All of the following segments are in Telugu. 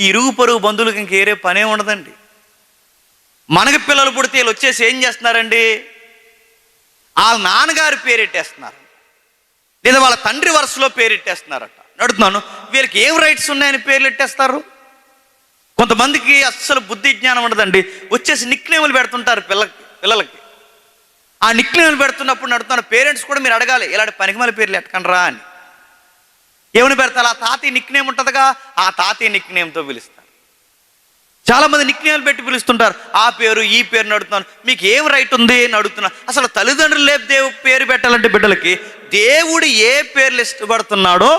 ఈ ఇరుగు పొరుగు బంధువులకి ఇంకేరే పనే ఉండదండి. మనకి పిల్లలు పుడితే వీళ్ళు వచ్చేసి ఏం చేస్తున్నారండి, వాళ్ళ నాన్నగారి పేరెట్టేస్తున్నారు, లేదా వాళ్ళ తండ్రి వరుసలో పేరెట్టేస్తున్నారట. అడుగుతున్నాను, వీళ్ళకి ఏం రైట్స్ ఉన్నాయని పేర్లు ఎట్టేస్తారు? కొంతమందికి అస్సలు బుద్ధి జ్ఞానం ఉండదండి, వచ్చేసి నిక్నేములు పెడుతుంటారు పిల్లలకి. ఆ నిక్నేములు పెడుతున్నప్పుడు నడుతున్నాను, పేరెంట్స్ కూడా మీరు అడగాలి, ఇలాంటి పనికిమాల పేర్లు ఎట్టకండ్రా అని. ఏమని పెడతారు? ఆ తాతయ్య నిక్నేమ్ ఉంటుందిగా, ఆ తాతయ్య నిక్నేమ్తో పిలుస్తారు. చాలామంది నిక్నేములు పెట్టి పిలుస్తుంటారు, ఆ పేరు ఈ పేరు. అడుగుతున్నాను, మీకు ఏం రైట్ ఉంది అని అడుగుతున్నా. అసలు తల్లిదండ్రులు పేరు పెట్టాలంటే బిడ్డలకి దేవుడు ఏ పేర్లు ఇష్టపడుతున్నాడో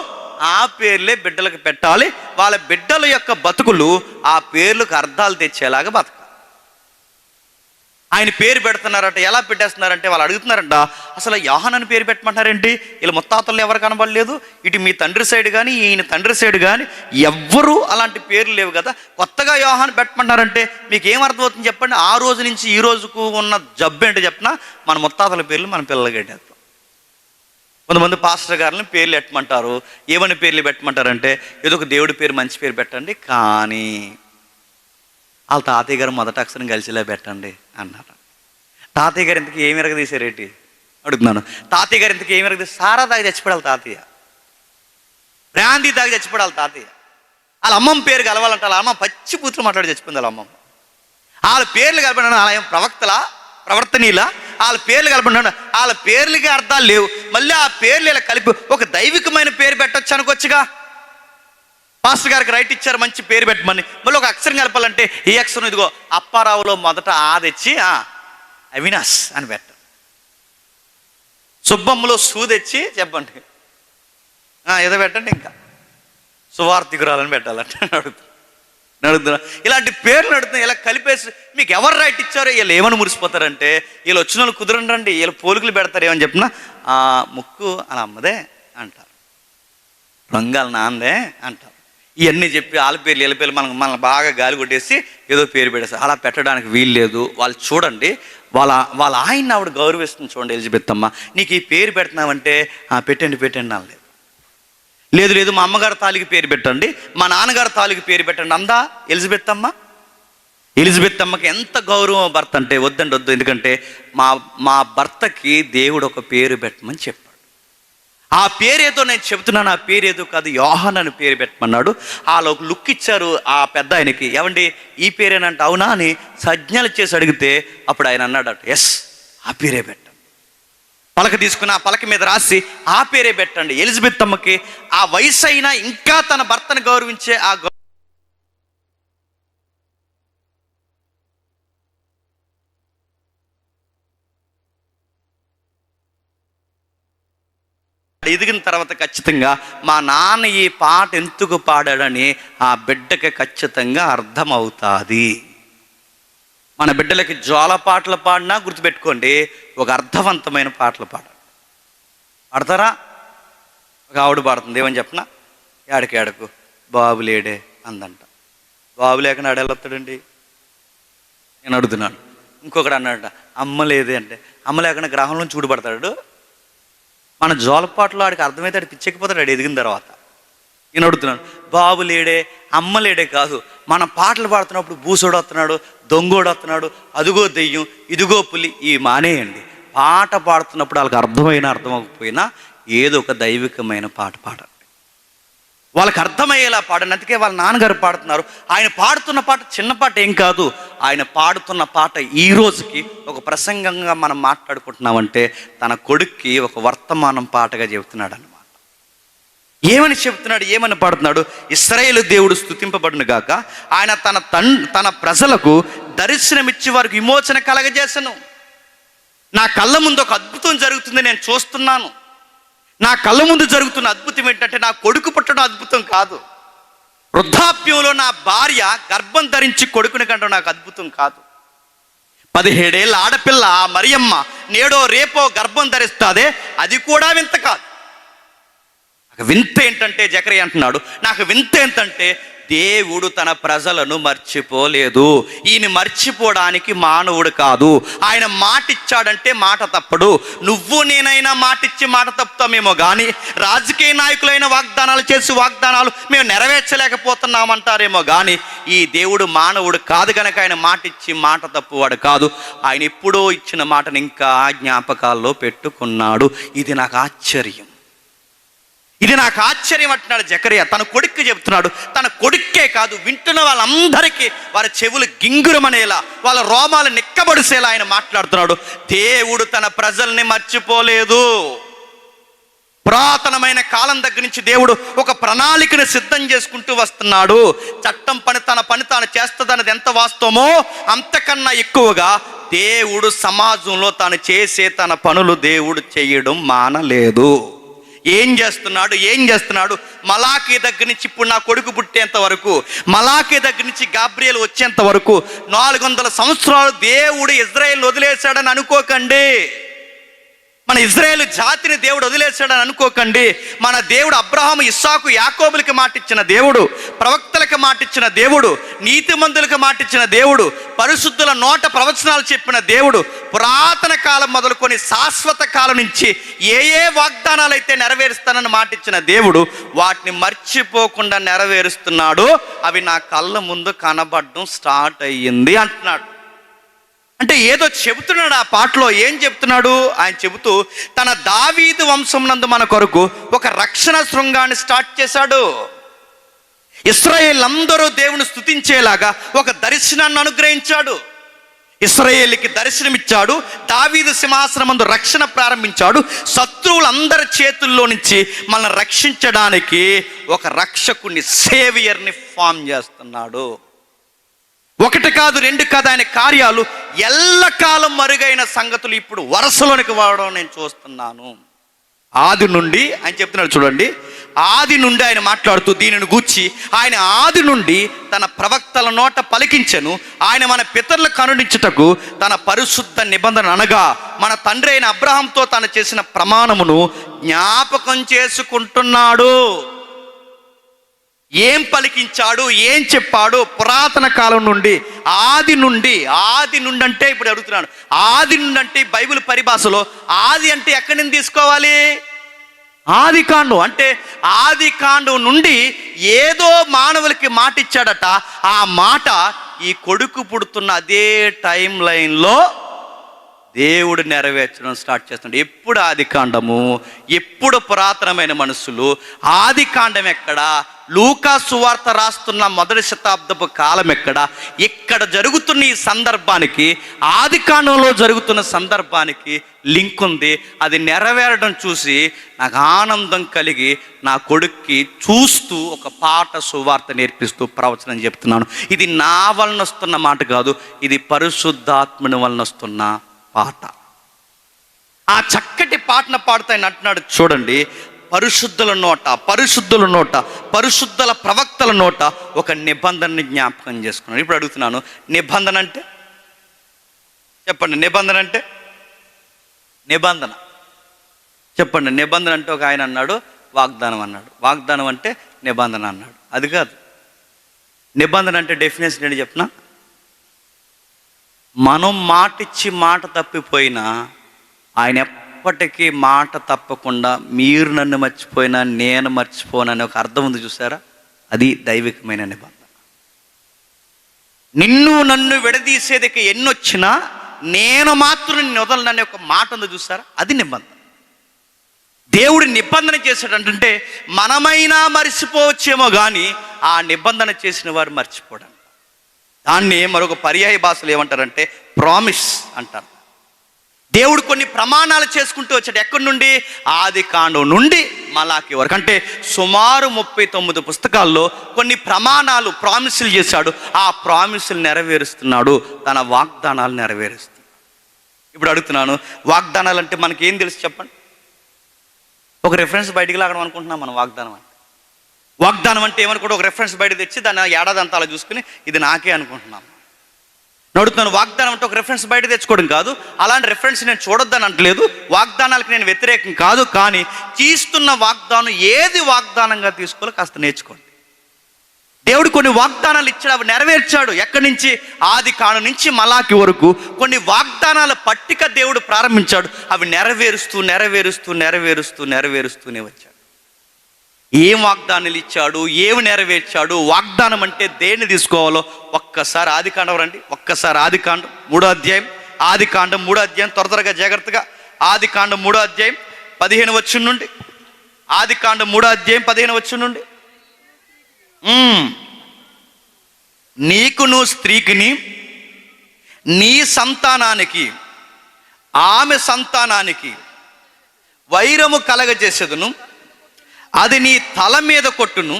ఆ పేర్లే బిడ్డలకు పెట్టాలి. వాళ్ళ బిడ్డల యొక్క బతుకులు ఆ పేర్లకు అర్థాలు తెచ్చేలాగా బతకాలి. ఆయన పేరు పెడుతున్నారట, ఎలా పెట్టేస్తున్నారంటే వాళ్ళు అడుగుతున్నారంట, అసలు యోహాన్ అని పేరు పెట్టమంటారేంటి? వీళ్ళ ముత్తాతలు ఎవరు కనబడలేదు, ఇటు మీ తండ్రి సైడ్ కానీ ఈయన తండ్రి సైడ్ కానీ ఎవ్వరూ అలాంటి పేర్లు లేవు కదా, కొత్తగా యోహాన్ పెట్టమంటారంటే మీకు ఏం అర్థమవుతుంది చెప్పండి? ఆ రోజు నుంచి ఈ రోజుకు ఉన్న జబ్బు ఏంటో చెప్పినా, మన ముత్తాతల పేర్లు మన పిల్లలకి పెట్టేస్తాం. కొంతమంది పాస్టర్ గారిని పేర్లు పెట్టమంటారు. ఏమని పేర్లు పెట్టమంటారంటే, ఏదో ఒక దేవుడి పేరు మంచి పేరు పెట్టండి, కానీ వాళ్ళ తాతయ్య గారు మొదటి అక్షరం కలిసిలా పెట్టండి అన్నారు. తాతయ్య గారు ఇంతకీ ఏమి ఎరగదీశారేంటి అడుగుతున్నాను. తాతయ్య గారు ఇంతకీ ఏమి ఎరగదీసి, సారా తాగి చచ్చిపోడాలి తాతయ్య, బ్రాందీ తాగి చచ్చిపోడాలి తాతయ్య. వాళ్ళ అమ్మమ్మ పేరు కలవాలంటే వాళ్ళ అమ్మ పచ్చి పూతులు మాట్లాడి చచ్చిపోయింది వాళ్ళ అమ్మమ్మ. వాళ్ళ పేర్లు కలపడం వాళ్ళ ప్రవక్తలా ప్రవర్తనీలా, వాళ్ళ పేర్లు కలపడం, వాళ్ళ పేర్లకి అర్థాలు లేవు. మళ్ళీ ఆ పేర్లు ఇలా కలిపి ఒక దైవికమైన పేరు పెట్టచ్చు అనుకోవచ్చుగా. పాస్టర్ గారికి రైట్ ఇచ్చారు మంచి పేరు పెట్టమని, మళ్ళీ ఒక అక్షరం కలపాలంటే ఈ అక్షరం ఇదిగో అప్పారావులో మొదట ఆ తెచ్చి అవినాష్ అని పెట్టారు, సుబ్బమ్మలో సూ తెచ్చి చెప్పండి ఏదో పెట్టండి, ఇంకా సువార్థికురాలని పెట్టాలంటే నడుగుతున్నా. ఇలాంటి పేర్లు నడుతున్నాయి, ఇలా కలిపేసి మీకు ఎవరు రైట్ ఇచ్చారో వీళ్ళు ఏమని మురిసిపోతారంటే, వీళ్ళు వచ్చిన వాళ్ళు కుదరండి, వీళ్ళు పోలికలు పెడతారు. ఏమని చెప్పినా ముక్కు అలా అమ్మదే అంటారు, రంగాల నాందే అంటారు. ఇవన్నీ చెప్పి వాళ్ళ పేర్లు వీళ్ళ పేర్లు మనల్ని బాగా గాలి కొట్టేసి ఏదో పేరు పెట్టేస్తారు. అలా పెట్టడానికి వీలు లేదు. వాళ్ళు చూడండి, వాళ్ళ ఆయన్ని ఆవిడ గౌరవిస్తుంది. చూడండి, ఎలిజబెత్ అమ్మ నీకు ఈ పేరు పెడుతున్నామంటే పెట్టండి అనలేదు. లేదు మా అమ్మగారి తాలికి పేరు పెట్టండి, మా నాన్నగారి తాలికి పేరు పెట్టండి అందా ఎలిజబెత్ అమ్మ. ఎలిజబెత్ అమ్మకి ఎంత గౌరవం భర్త అంటే, వద్దు, ఎందుకంటే మా భర్తకి దేవుడు ఒక పేరు పెట్టమని చెప్పాడు. ఆ పేరేదో నేను చెబుతున్నాను, ఆ పేరేదో కాదు, యోహాన్ అని పేరు పెట్టమన్నాడు. వాళ్ళు ఒక లుక్ ఇచ్చారు ఆ పెద్ద ఆయనకి, ఏమండి ఈ పేరేనంటే అవునా అని సజ్ఞలు చేసి అడిగితే అప్పుడు ఆయన అన్నాడట, ఎస్ ఆ పేరే పెట్టండి. పలక తీసుకుని ఆ పలక మీద రాసి ఆ పేరే పెట్టండి. ఎలిజబెత్ అమ్మకి ఆ వయసు అయినా ఇంకా తన భర్తను గౌరవించే ఆ ఎదిగిన తర్వాత ఖచ్చితంగా మా నాన్న ఈ పాట ఎందుకు పాడాడని ఆ బిడ్డకి ఖచ్చితంగా అర్థమవుతుంది. మన బిడ్డలకి జోల పాటలు పాడినా గుర్తుపెట్టుకోండి, ఒక అర్థవంతమైన పాటలు పాడతారా? ఒక ఆవిడ పాడుతుంది, ఏమని చెప్పనా, ఏడకు బాబు లేడే అందంట. బాబు లేకుండా ఆడెళ్ళొస్తాడండి నేను అడుగుతున్నాను. ఇంకొకటి అన్నాడట, అమ్మ లేదే అంటే, అమ్మ లేకుండా గ్రహంలో చూడబడతాడు. మన జోలపాటలో ఆడికి అర్థమైతే ఆడికి పిచ్చెక్కిపోతాడు ఆడు ఎదిగిన తర్వాత. నేను అడుగుతున్నాను, బాబు లేడే అమ్మ లేడే కాదు, మన పాటలు పాడుతున్నప్పుడు బూసోడు వస్తున్నాడు, దొంగోడు వస్తున్నాడు, అదుగో దెయ్యం ఇదిగో పులి, ఇవి మానేయండి. పాట పాడుతున్నప్పుడు వాళ్ళకి అర్థం అవ్వకపోయినా ఏదో ఒక దైవికమైన పాట పాడండి, వాళ్ళకి అర్థమయ్యేలా పాడండి. అందుకే వాళ్ళ నాన్నగారు పాడుతున్నారు. ఆయన పాడుతున్న పాట చిన్న పాట ఏం కాదు, ఆయన పాడుతున్న పాట ఈ రోజుకి ఒక ప్రసంగంగా మనం మాట్లాడుకుంటున్నామంటే తన కొడుక్కి ఒక వర్తమానం పాటగా చెబుతున్నాడు అన్నమాట. ఏమని చెబుతున్నాడు, ఏమని పాడుతున్నాడు? ఇశ్రాయేలు దేవుడు స్తుతింపబడును గాక, ఆయన తన ప్రజలకు దర్శనమిచ్చి వారికి విమోచన కలగజేసను. నా కళ్ళ ముందు ఒక అద్భుతం జరుగుతుంది, నేను చూస్తున్నాను. నా కళ్ళ ముందు జరుగుతున్న అద్భుతం ఏంటంటే, నా కొడుకు పుట్టడం అద్భుతం కాదు, వృద్ధాప్యంలో నా భార్య గర్భం ధరించి కొడుకుని కంటే నాకు అద్భుతం కాదు. 17 ఏళ్ళ ఆడపిల్ల మరియమ్మ నేడో రేపో గర్భం ధరిస్తాదే, అది కూడా వింత కాదు. నాకు వింత ఏంటంటే, జకరియా అంటున్నాడు, నాకు వింత ఏంటంటే దేవుడు తన ప్రజలను మర్చిపోలేదు. ఈయన మర్చిపోవడానికి మానవుడు కాదు. ఆయన మాటిచ్చాడంటే మాట తప్పడు. నువ్వు నేనైనా మాటిచ్చి మాట తప్పుతామేమో కానీ రాజకీయ నాయకులైన వాగ్దానాలు చేసి వాగ్దానాలు మేము నెరవేర్చలేకపోతున్నామంటారేమో కానీ ఈ దేవుడు మానవుడు కాదు కనుక ఆయన మాటిచ్చి మాట తప్పువాడు కాదు. ఆయన ఎప్పుడో ఇచ్చిన మాటను ఇంకా జ్ఞాపకాల్లో పెట్టుకున్నాడు. ఇది నాకు ఆశ్చర్యం. ఇది నాకు ఆశ్చర్యం అంటున్నాడు జకరియా. తన కొడుక్కి చెబుతున్నాడు. తన కొడుక్కే కాదు, వింటున్న వాళ్ళందరికీ వారి చెవులు గింగురమనేలా, వాళ్ళ రోమాలు నిక్కబడిసేలా ఆయన మాట్లాడుతున్నాడు. దేవుడు తన ప్రజల్ని మర్చిపోలేదు. పురాతనమైన కాలం దగ్గర నుంచి దేవుడు ఒక ప్రణాళికను సిద్ధం చేసుకుంటూ వస్తున్నాడు. చట్టం తన పని తాను చేస్తుందన్నది ఎంత వాస్తవమో అంతకన్నా ఎక్కువగా దేవుడు సమాజంలో తాను చేసే తన పనులు దేవుడు చేయడం మానలేదు. ఏం చేస్తున్నాడు? మలాకీ దగ్గర నుంచి ఇప్పుడు నా కొడుకు పుట్టేంత వరకు, మలాకీ దగ్గర నుంచి గాబ్రియేలు వచ్చేంత వరకు 400 సంవత్సరాలు దేవుడు ఇజ్రాయేల్ని వదిలేశాడని అనుకోకండి. మన ఇజ్రాయేలు జాతిని దేవుడు వదిలేశాడని అనుకోకండి. మన దేవుడు అబ్రహాము, ఇస్సాకు, యాకోబులకి మాటిచ్చిన దేవుడు, ప్రవక్తలకు మాటిచ్చిన దేవుడు, నీతిమంతులకు మాటిచ్చిన దేవుడు, పరిశుద్ధుల నోట ప్రవచనాలు చెప్పిన దేవుడు, పురాతన కాలం మొదలుకొని శాశ్వత కాలం నుంచి ఏ వాగ్దానాలు అయితే నెరవేరుస్తానని మాటిచ్చిన దేవుడు వాటిని మర్చిపోకుండా నెరవేరుస్తున్నాడు. అవి నా కళ్ళ ముందు కనబడడం స్టార్ట్ అయ్యింది అంటున్నాడు. అంటే ఏదో చెబుతున్నాడు. ఆ పాటలో ఏం చెప్తున్నాడు? ఆయన చెబుతూ తన దావీదు వంశం నందు మన కొరకు ఒక రక్షణ శృంగాన్ని స్టార్ట్ చేశాడు. ఇశ్రాయేల్ అందరూ దేవుని స్తుతించేలాగా ఒక దర్శనాన్ని అనుగ్రహించాడు. ఇశ్రాయేలుకి దర్శనమిచ్చాడు. దావీదు సింహాసనం ముందు రక్షణ ప్రారంభించాడు. శత్రువులందరి చేతుల్లో నుంచి మనల్ని రక్షించడానికి ఒక రక్షకుని, సేవియర్ని ఫామ్ చేస్తున్నాడు. ఒకటి కాదు, రెండు కాదు, ఆయన కార్యాలు ఎల్లకాలం మరుగైన సంగతులు ఇప్పుడు వరుసలోనికి వాడడం నేను చూస్తున్నాను. ఆది నుండి ఆయన చెప్తున్నాడు చూడండి. ఆది నుండి ఆయన మాట్లాడుతూ దీనిని గూర్చి ఆయన ఆది నుండి తన ప్రవక్తల నోట పలికించెను. ఆయన మన పితరులకు కరుణించుటకు తన పరిశుద్ధ నిబంధన అనగా మన తండ్రి అయిన అబ్రహాంతో తాను చేసిన ప్రమాణమును జ్ఞాపకం చేసుకుంటున్నాడు. ఏం పలికించాడు, ఏం చెప్పాడు? పురాతన కాలం నుండి, ఆది నుండి అంటే ఇప్పుడు అడుగుతున్నాను, ఆది నుండి అంటే బైబిల్ పరిభాషలో ఆది అంటే ఎక్కడి నుంచి తీసుకోవాలి? ఆది కాండం అంటే ఆది కాండం నుండి ఏదో మానవులకి మాట ఇచ్చాడట. ఆ మాట ఈ కొడుకు పుడుతున్న అదే టైం లైన్లో దేవుడు నెరవేర్చడం స్టార్ట్ చేస్తున్నాడు. ఎప్పుడు ఆది కాండము, ఎప్పుడు పురాతనమైన మనుషులు? ఆది కాండం ఎక్కడ? లూకా సువార్త రాస్తున్న మొదటి శతాబ్దపు కాలం ఎక్కడ? ఇక్కడ జరుగుతున్న ఈ సందర్భానికి, ఆది కాండంలో జరుగుతున్న సందర్భానికి లింక్ ఉంది. అది నెరవేరడం చూసి నాకు ఆనందం కలిగి నా కొడుక్కి చూస్తూ ఒక పాట సువార్త నేర్పిస్తూ ప్రవచనం చెప్తున్నాను. ఇది నా వలన వస్తున్న మాట కాదు, ఇది పరిశుద్ధాత్మని వలన వస్తున్న పాట. ఆ చక్కటి పాటను పాడుతా ఆయన అంటున్నాడు చూడండి. పరిశుద్ధుల నోట, పరిశుద్ధుల ప్రవక్తల నోట ఒక నిబంధనని జ్ఞాపకం చేసుకున్నాను. ఇప్పుడు అడుగుతున్నాను, నిబంధన అంటే చెప్పండి. నిబంధన చెప్పండి. నిబంధన అంటే ఒక ఆయన అన్నాడు, వాగ్దానం అన్నాడు. వాగ్దానం అంటే నిబంధన అన్నాడు. అది కాదు. నిబంధన అంటే డెఫినేషన్ ఏంటి చెప్పనా? మనం మాటిచ్చి మాట తప్పిపోయినా ఆయన ఎప్పటికీ మాట తప్పకుండా మీరు నన్ను మర్చిపోయినా నేను మర్చిపోనని ఒక అర్థం ఉంది చూసారా? అది దైవికమైన నిబంధన. నిన్ను నన్ను విడదీసేదికి ఎన్నొచ్చినా నేను మాత్రం నిన్ను వదలనని ఒక మాట ఉంది చూసారా? అది నిబంధన. దేవుడు నిబంధన చేశాడంటే మనమైనా మర్చిపోవచ్చేమో కానీ ఆ నిబంధన చేసిన వారు మర్చిపోవడం. దాన్ని మరొక పర్యాయ భాషలు ఏమంటారంటే ప్రామిస్ అంటారు. దేవుడు కొన్ని ప్రమాణాలు చేసుకుంటూ వచ్చాడు. ఎక్కడి నుండి? ఆది కాండం నుండి మలాకి వరకు. అంటే సుమారు 39 పుస్తకాల్లో కొన్ని ప్రమాణాలు, ప్రామిసులు చేశాడు. ఆ ప్రామిసులు నెరవేరుస్తున్నాడు, తన వాగ్దానాలు నెరవేరుస్తున్నాడు. ఇప్పుడు అడుగుతున్నాను, వాగ్దానాలు అంటే మనకి ఏం తెలుసు చెప్పండి? ఒక రెఫరెన్స్ బయటికి లాగడం అనుకుంటున్నాం మనం. వాగ్దానం అంటే ఏమనుకుంటే ఒక రెఫరెన్స్ బయట తెచ్చి దాన్ని ఏడాది అంతా అలా చూసుకుని ఇది నాకే అనుకుంటున్నాం. నడుతున్నాను. వాగ్దానం అంటే ఒక రెఫరెన్స్ బయట తెచ్చుకోవడం కాదు. అలాంటి రెఫరెన్స్ నేను చూడొద్దని అంటలేదు. వాగ్దానాలకు నేను వ్యతిరేకం కాదు. కానీ తీస్తున్న వాగ్దానం ఏది వాగ్దానంగా తీసుకోవాలో కాస్త నేర్చుకోండి. దేవుడు కొన్ని వాగ్దానాలు ఇచ్చాడు, అవి నెరవేర్చాడు. ఎక్కడి నుంచి? ఆది కాండం నుంచి మలాకి వరకు కొన్ని వాగ్దానాల పట్టిక దేవుడు ప్రారంభించాడు. అవి నెరవేరుస్తూనే వచ్చాడు. ఏం వాగ్దానాలు ఇచ్చాడు, ఏమి నెరవేర్చాడు? వాగ్దానం అంటే దేన్ని తీసుకోవాలో ఒక్కసారి ఆది కాండం రండి. ఒక్కసారి ఆది కాండం 3వ అధ్యాయం, ఆది కాండం 3వ అధ్యాయం, త్వరగా జాగ్రత్తగా. ఆది కాండం 3వ అధ్యాయం 15వ వచనం నుండి, ఆది కాండం 3వ అధ్యాయం 15వ వచనం నుండి. నీకును స్త్రీకిని, నీ సంతానానికి ఆమె సంతానానికి వైరము కలగజేసేదును, అది నీ తల మీద కొట్టును,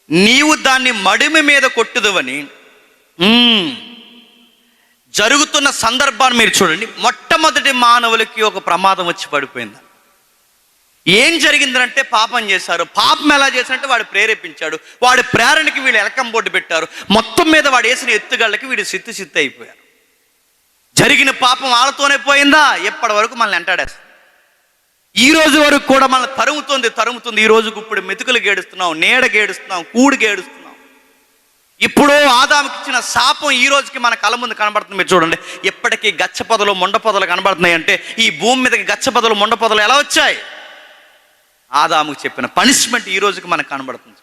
నీవు దాన్ని మడిమి మీద కొట్టుదువని. జరుగుతున్న సందర్భాన్ని మీరు చూడండి. మొట్టమొదటి మానవులకి ఒక ప్రమాదం వచ్చి పడిపోయింది. ఏం జరిగిందంటే పాపం చేశారు. పాపం ఎలా చేశారంటే వాడు ప్రేరేపించాడు. వాడి ప్రేరణకి వీళ్ళు ఎలకం బోర్డు పెట్టారు. మొత్తం మీద వాడు వేసిన ఎత్తుగళ్ళకి వీడు సిత్తు అయిపోయారు. జరిగిన పాపం వాళ్ళతోనే పోయిందా? ఎప్పటి వరకు మనల్ని వెంటాడేస్తుంది. ఈ రోజు వరకు కూడా మనల్ని తరుముతుంది. ఈ రోజుకు ఇప్పుడు మెతుకులు గేడుస్తున్నాం, నీడ గేడుస్తున్నాం, కూడు గేడుస్తున్నాం. ఇప్పుడు ఆదాముకి ఇచ్చిన శాపం ఈ రోజుకి మన కళ్ళ ముందు కనబడుతుంది. మీరు చూడండి, ఎప్పటికీ గచ్చ పొదలు మొండ పొదలు కనబడుతున్నాయి అంటే ఈ భూమి మీదకి గచ్చ పొదలు మొండ పొదలు ఎలా వచ్చాయి? ఆదాముకు చెప్పిన పనిష్మెంట్ ఈ రోజుకి మనకు కనబడుతుంది.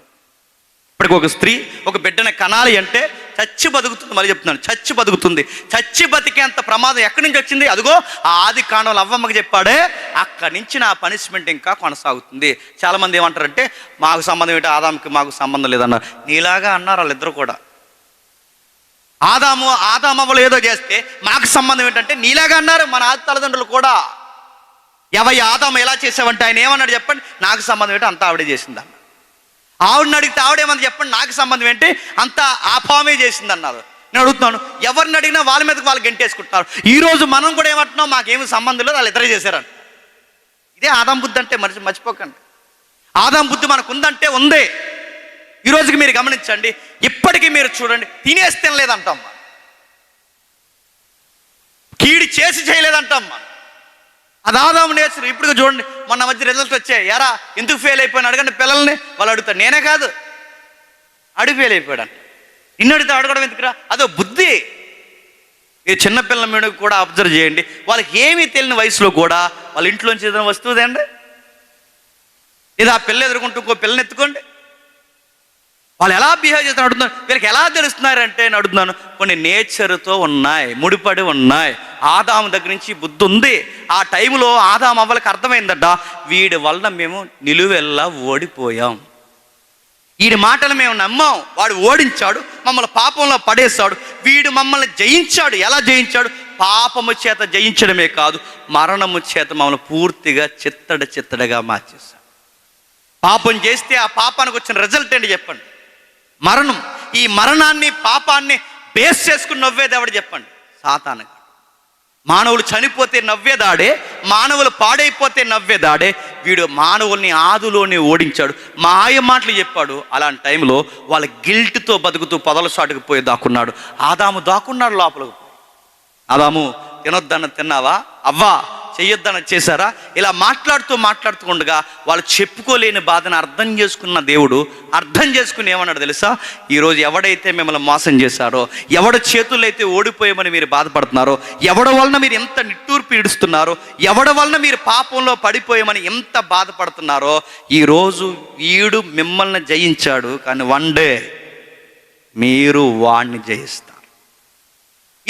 ఇప్పటికి ఒక స్త్రీ ఒక బిడ్డని కనాలి అంటే చచ్చి బతుకుతుంది. మళ్ళీ చెప్తున్నాను, చచ్చి బతుకుతుంది. చచ్చి బతికేంత ప్రమాదం ఎక్కడి నుంచి వచ్చింది? అదిగో ఆ ఆది కాండంలో అవ్వమ్మకి చెప్పాడే, అక్కడి నుంచి నా పనిష్మెంట్ ఇంకా కొనసాగుతుంది. చాలామంది ఏమంటారంటే మాకు సంబంధం ఏంటి, ఆదాముకి మాకు సంబంధం లేదన్నారు. నీలాగా అన్నారు వాళ్ళిద్దరు కూడా. ఆదామవ్వలు ఏదో చేస్తే మాకు సంబంధం ఏంటంటే నీలాగా అన్నారు మన ఆది తల్లిదండ్రులు కూడా. ఆదాము ఎలా చేసావంటే ఆయన ఏమన్నాడు చెప్పండి? నాకు సంబంధం ఏంటి, అంతా ఆవిడే చేసింది అన్నారు. ఆవిడని అడిగితే ఆవిడేమని చెప్పండి? నాకు సంబంధం ఏంటి, అంతా ఆ పామే చేసింది అన్నారు. నేను అడుగుతున్నాను, ఎవరిని అడిగినా వాళ్ళ మీదకి వాళ్ళు గెంటేసుకుంటున్నారు. ఈరోజు మనం కూడా ఏమంటున్నాం? మాకేమి సంబంధం లేదు, వాళ్ళు ఇద్దరే చేశారని. ఇదే ఆదాం బుద్ధి అంటే మర్చిపోకండి. ఆదాం బుద్ధి మనకు ఉందంటే ఉందే. ఈ రోజుకి మీరు గమనించండి, ఇప్పటికీ మీరు చూడండి, తినేసి తినలేదంటాం, కీడి చేసి చేయలేదంటాం. అది ఆదాము నేచర్. ఇప్పుడు చూడండి, మొన్న మధ్య రిజల్ట్ వచ్చాయి. ఎరా ఎందుకు ఫెయిల్ అయిపోయినా అడగండి పిల్లల్ని. వాళ్ళు అడుగుతారు, నేనే కాదు అడుగు ఫెయిల్ అయిపోయాడు అంటే. నిన్ను అడిగితే అడగడం ఎందుకురా? అదో బుద్ధి. మీరు చిన్నపిల్లల మీద కూడా అబ్జర్వ్ చేయండి. వాళ్ళకి ఏమీ తెలియని వయసులో కూడా వాళ్ళ ఇంట్లోంచి ఏదైనా వస్తువు తేండి, లేదా ఆ పిల్ల ఎదుర్కొంటూ ఇంకో పిల్లని ఎత్తుకోండి. వాళ్ళు ఎలా బిహేవ్ చేస్తున్నారు అడుగుతున్నారు. వీళ్ళకి ఎలా తెలుస్తున్నారంటే నేను అడుగుతున్నాను, కొన్ని నేచర్తో ఉన్నాయి, ముడిపడి ఉన్నాయి. ఆదాము దగ్గర నుంచి బుద్ధి ఉంది. ఆ టైంలో ఆదాము అవ్వలకి అర్థమైందట, వీడి వల్ల మేము నిలువెల్లా ఓడిపోయాం. వీడి మాటలు మేము నమ్మాం, వాడు ఓడించాడు, మమ్మల్ని పాపంలో పడేశాడు. వీడు మమ్మల్ని జయించాడు. ఎలా జయించాడు? పాపము చేత జయించడమే కాదు, మరణము చేత మమ్మల్ని పూర్తిగా చిత్తడిగా మార్చేశాడు. పాపం చేస్తే ఆ పాపానికి వచ్చిన రిజల్ట్ ఏంటి చెప్పండి? మరణం. ఈ మరణాన్ని పాపాన్ని బేస్ చేసుకుని నవ్వేది ఎవడు చెప్పండి? సాతాను. మానవులు చనిపోతే నవ్వేదాడే, మానవులు పాడైపోతే నవ్వేదాడే. వీడు మానవుల్ని ఆదిలోనే ఓడించాడు, మాయ మాటలు చెప్పాడు. అలాంటి టైంలో వాళ్ళ గిల్ట్తో బతుకుతూ పొదల చాటుకు పోయి దాక్కున్నాడు. ఆదాము దాక్కున్నాడు లోపలికి. ఆదాము తినొద్దన్న తిన్నావా, అవ్వా చెయ్యొద్దన చేశారా? ఇలా మాట్లాడుతూ ఉండగా వాళ్ళు చెప్పుకోలేని బాధను అర్థం చేసుకున్న దేవుడు అర్థం చేసుకుని ఏమన్నాడు తెలుసా? ఈరోజు ఎవడైతే మిమ్మల్ని మోసం చేశారో, ఎవడి చేతుల్లో అయితే ఓడిపోయామని మీరు బాధపడుతున్నారో, ఎవడి వలన మీరు ఎంత నిట్టూర్పు ఈడుస్తున్నారో, ఎవడి వలన మీరు పాపంలో పడిపోయామని ఎంత బాధపడుతున్నారో, ఈరోజు వీడు మిమ్మల్ని జయించాడు. కానీ వన్ డే మీరు వాణ్ణి జయిస్తారు.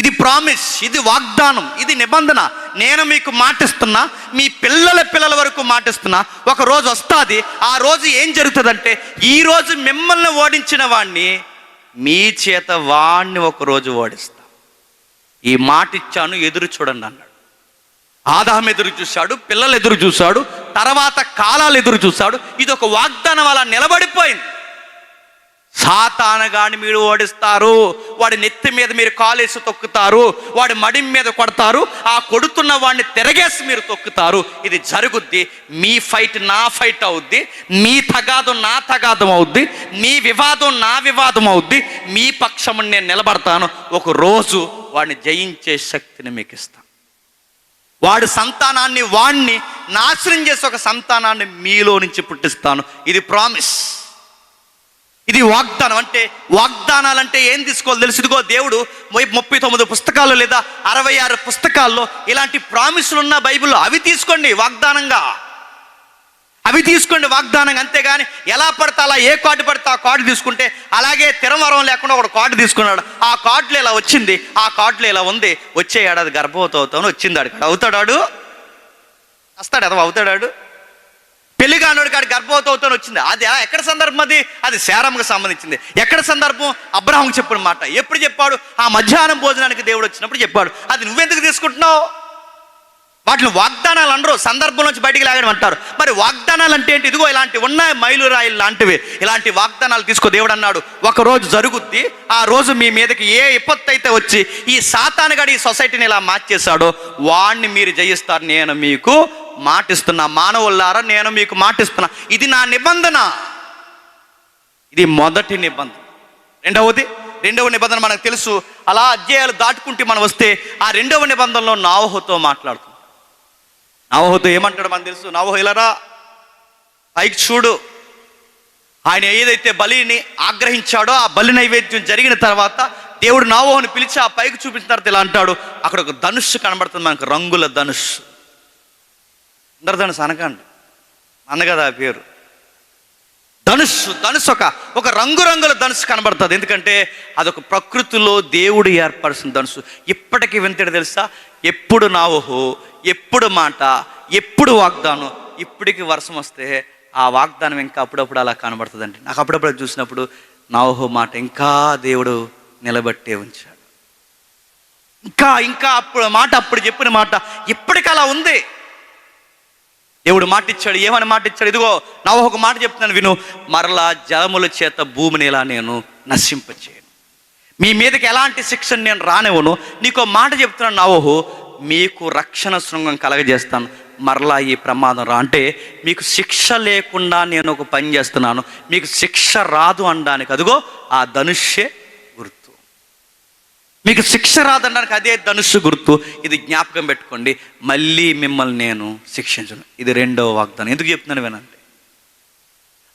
ఇది ప్రామిస్, ఇది వాగ్దానం, ఇది నిబంధన. నేను మీకు మాటిస్తున్నా, మీ పిల్లల వరకు మాటిస్తున్నా. ఒక రోజు వస్తుంది, ఆ రోజు ఏం జరుగుతుందంటే, ఈరోజు మిమ్మల్ని ఓడించిన వాణ్ణి మీ చేత వాణ్ణి ఒకరోజు ఓడిస్తా. ఈ మాట ఇచ్చాను, ఎదురు చూడండి అన్నాడు. ఆదాము ఎదురు చూశాడు, పిల్లలు ఎదురు చూశాడు, తర్వాత కాలాలు ఎదురు చూశాడు. ఇది ఒక వాగ్దానం అలా నిలబడిపోయింది. సాతానుగాని మీరు ఓడిస్తారు, వాడి నెత్తి మీద మీరు కాలేసి తొక్కుతారు, వాడి మడి మీద కొడతారు, ఆ కొడుతున్న వాడిని తిరగేసి మీరు తొక్కుతారు. ఇది జరుగుద్ది. మీ ఫైట్ నా ఫైట్ అవుద్ది, మీ తగాదం నా తగాదం అవుద్ది, మీ వివాదం నా వివాదం అవుద్ది. మీ పక్షము నేను నిలబడతాను. ఒక రోజు వాడిని జయించే శక్తిని మీకు ఇస్తాను. వాడి సంతానాన్ని వాణ్ణి నాశనం చేసి ఒక సంతానాన్ని మీలో నుంచి పుట్టిస్తాను. ఇది ప్రామిస్. ఇది వాగ్దానం. అంటే వాగ్దానాలు అంటే ఏం తీసుకోవాలి తెలుసు. ఇదిగో దేవుడు 39 పుస్తకాల్లో లేదా 66 పుస్తకాల్లో ఇలాంటి ప్రామిసులు ఉన్న బైబిల్లో అవి తీసుకోండి వాగ్దానంగా, అవి తీసుకోండి వాగ్దానంగా. అంతేగాని ఎలా పడతా అలా ఏ కార్డు పడితే ఆ కార్డు తీసుకుంటే, అలాగే తిరమరం లేకుండా ఒక కార్డు తీసుకున్నాడు, ఆ కార్డులో ఇలా వచ్చింది, ఆ కార్డులో ఇలా ఉంది, వచ్చే ఏడాది గర్భవతి అవుతాను వచ్చింది, అడిగాడు అవుతాడాడు, వస్తాడు అదవ అవుతాడాడు. పెళ్లిగానోడి కాడు గర్భవతి అవుతాను వచ్చింది, అది ఎక్కడ సందర్భం, అది శారమ్మకు సంబంధించింది. ఎక్కడ సందర్భం? అబ్రహాంకి చెప్పిన మాట. ఎప్పుడు చెప్పాడు? ఆ మధ్యాహ్నం భోజనానికి దేవుడు వచ్చినప్పుడు చెప్పాడు. అది నువ్వెందుకు తీసుకుంటున్నావు? వాటిని వాగ్దానాలు అనరు, సందర్భం నుంచి బయటికి లాగడం అంటారు. మరి వాగ్దానాలు అంటే ఏంటి? ఇదిగో ఇలాంటి ఉన్నాయి, మైలురాయిలు లాంటివి. ఇలాంటి వాగ్దానాలు తీసుకో. దేవుడు అన్నాడు ఒక రోజు జరుగుద్ది, ఆ రోజు మీ మీదకి ఏ విపత్తు అయితే వచ్చి ఈ సాతానుగాడు ఈ సొసైటీని ఇలా మార్చేశాడో వాడిని మీరు జయిస్తారు, నేను మీకు మాటిస్తున్నా. మానవులారా నేను మీకు మాటిస్తున్నా, ఇది నా నిబంధన. ఇది మొదటి నిబంధన. రెండవ నిబంధన మనకు తెలుసు. అలా అధ్యాయాలు దాటుకుంటే మనం వస్తే ఆ రెండవ నిబంధనలో నోవహుతో మాట్లాడుతుంది. నోవహుతో ఏమంటాడు మనకు తెలుసు. నోవహు ఇలారా పైకి చూడు. ఆయన ఏదైతే బలిని ఆగ్రహించాడో ఆ బలి నైవేద్యం జరిగిన తర్వాత దేవుడు నోవహుని పిలిచి ఆ పైకి చూపించిన తర్వాత ఇలా అంటాడు, అక్కడ ఒక ధనుస్సు కనబడుతుంది మనకు, రంగుల ధనుస్సు. ఇంద్రధనుస్సు అనకండి, అన్నగదా ఆ పేరు. ధనుస్సు ఒక రంగురంగుల ధనుస్సు కనబడుతుంది. ఎందుకంటే అదొక ప్రకృతిలో దేవుడు ఏర్పరిచిన ధనుస్సు. ఇప్పటికీ వింతేడు తెలుసా, ఎప్పుడు నోవహు, ఎప్పుడు మాట, ఎప్పుడు వాగ్దానం, ఇప్పటికి వర్షం వస్తే ఆ వాగ్దానం ఇంకా అప్పుడప్పుడు అలా కనబడుతుంది. అంటే నాకు అప్పుడప్పుడు చూసినప్పుడు నోవహు మాట ఇంకా దేవుడు నిలబట్టే ఉంచాడు. ఇంకా అప్పుడు చెప్పిన మాట ఇప్పటికి అలా ఉంది. దేవుడు మాట ఇచ్చాడు. ఏమని మాట ఇచ్చాడు? ఇదిగో నోవహు ఒక మాట చెప్తున్నాను విను, మరలా జలముల చేత భూమిని ఇలా నేను నశింపచేయను, మీ మీదకి ఎలాంటి శిక్షను నేను రానివ్వను. నీకో మాట చెప్తున్నాను నోవహు, మీకు రక్షణ శృంగం కలగజేస్తాను, మరలా ఈ ప్రమాదం రా. అంటే మీకు శిక్ష లేకుండా నేను ఒక పని చేస్తున్నాను, మీకు శిక్ష రాదు అనడానికి అదిగో ఆ ధనుష్యే గుర్తు. మీకు శిక్ష రాదనడానికి అదే ధనుస్సు గుర్తు. ఇది జ్ఞాపకం పెట్టుకోండి, మళ్ళీ మిమ్మల్ని నేను శిక్షించను. ఇది రెండవ వాగ్దానం. ఎందుకు చెప్తున్నాను వినండి.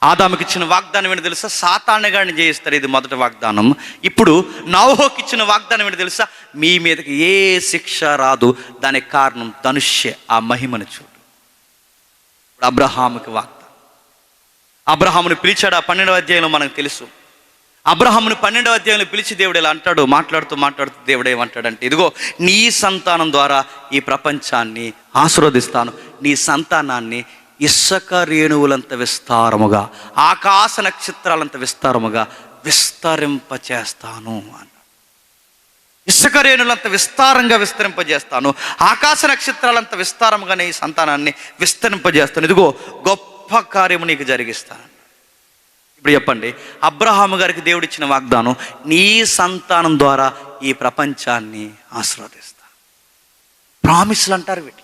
ఆదాముకి ఇచ్చిన వాగ్దానం ఏంటి తెలుసా? సాతానుగాడిని జయిస్తారు, ఇది మొదటి వాగ్దానం. ఇప్పుడు నోవహుకి ఇచ్చిన వాగ్దానం ఏంటి తెలుసా? మీ మీదకి ఏ శిక్ష రాదు, దానికి కారణం ధనుష్య, ఆ మహిమను చూడు. ఇప్పుడు అబ్రహాముకి వాగ్దానం. అబ్రహాముని పిలిచాడు. ఆ 12వ అధ్యాయంలో మనకు తెలుసు. అబ్రహాముని 12వ అధ్యాయంలో పిలిచి దేవుడు ఇలా అంటాడు, మాట్లాడుతూ దేవుడు ఏమంటాడంటే, ఇదిగో నీ సంతానం ద్వారా ఈ ప్రపంచాన్ని ఆశీర్వదిస్తాను, నీ సంతానాన్ని ఇసుక రేణువులంత విస్తారముగా, ఆకాశ నక్షత్రాలంత విస్తారముగా విస్తరింపచేస్తాను అన్నాడు. ఇసుక రేణులంత విస్తారంగా విస్తరింపజేస్తాను, ఆకాశ నక్షత్రాలంత విస్తారముగా నీ సంతానాన్ని విస్తరింపజేస్తాను, ఇదిగో గొప్ప కార్యము నీకు జరిగిస్తాను. ఇప్పుడు చెప్పండి, అబ్రహాము గారికి దేవుడు ఇచ్చిన వాగ్దానం, నీ సంతానం ద్వారా ఈ ప్రపంచాన్ని ఆశీర్వదిస్తా. ప్రామిస్లు అంటారు వీటి.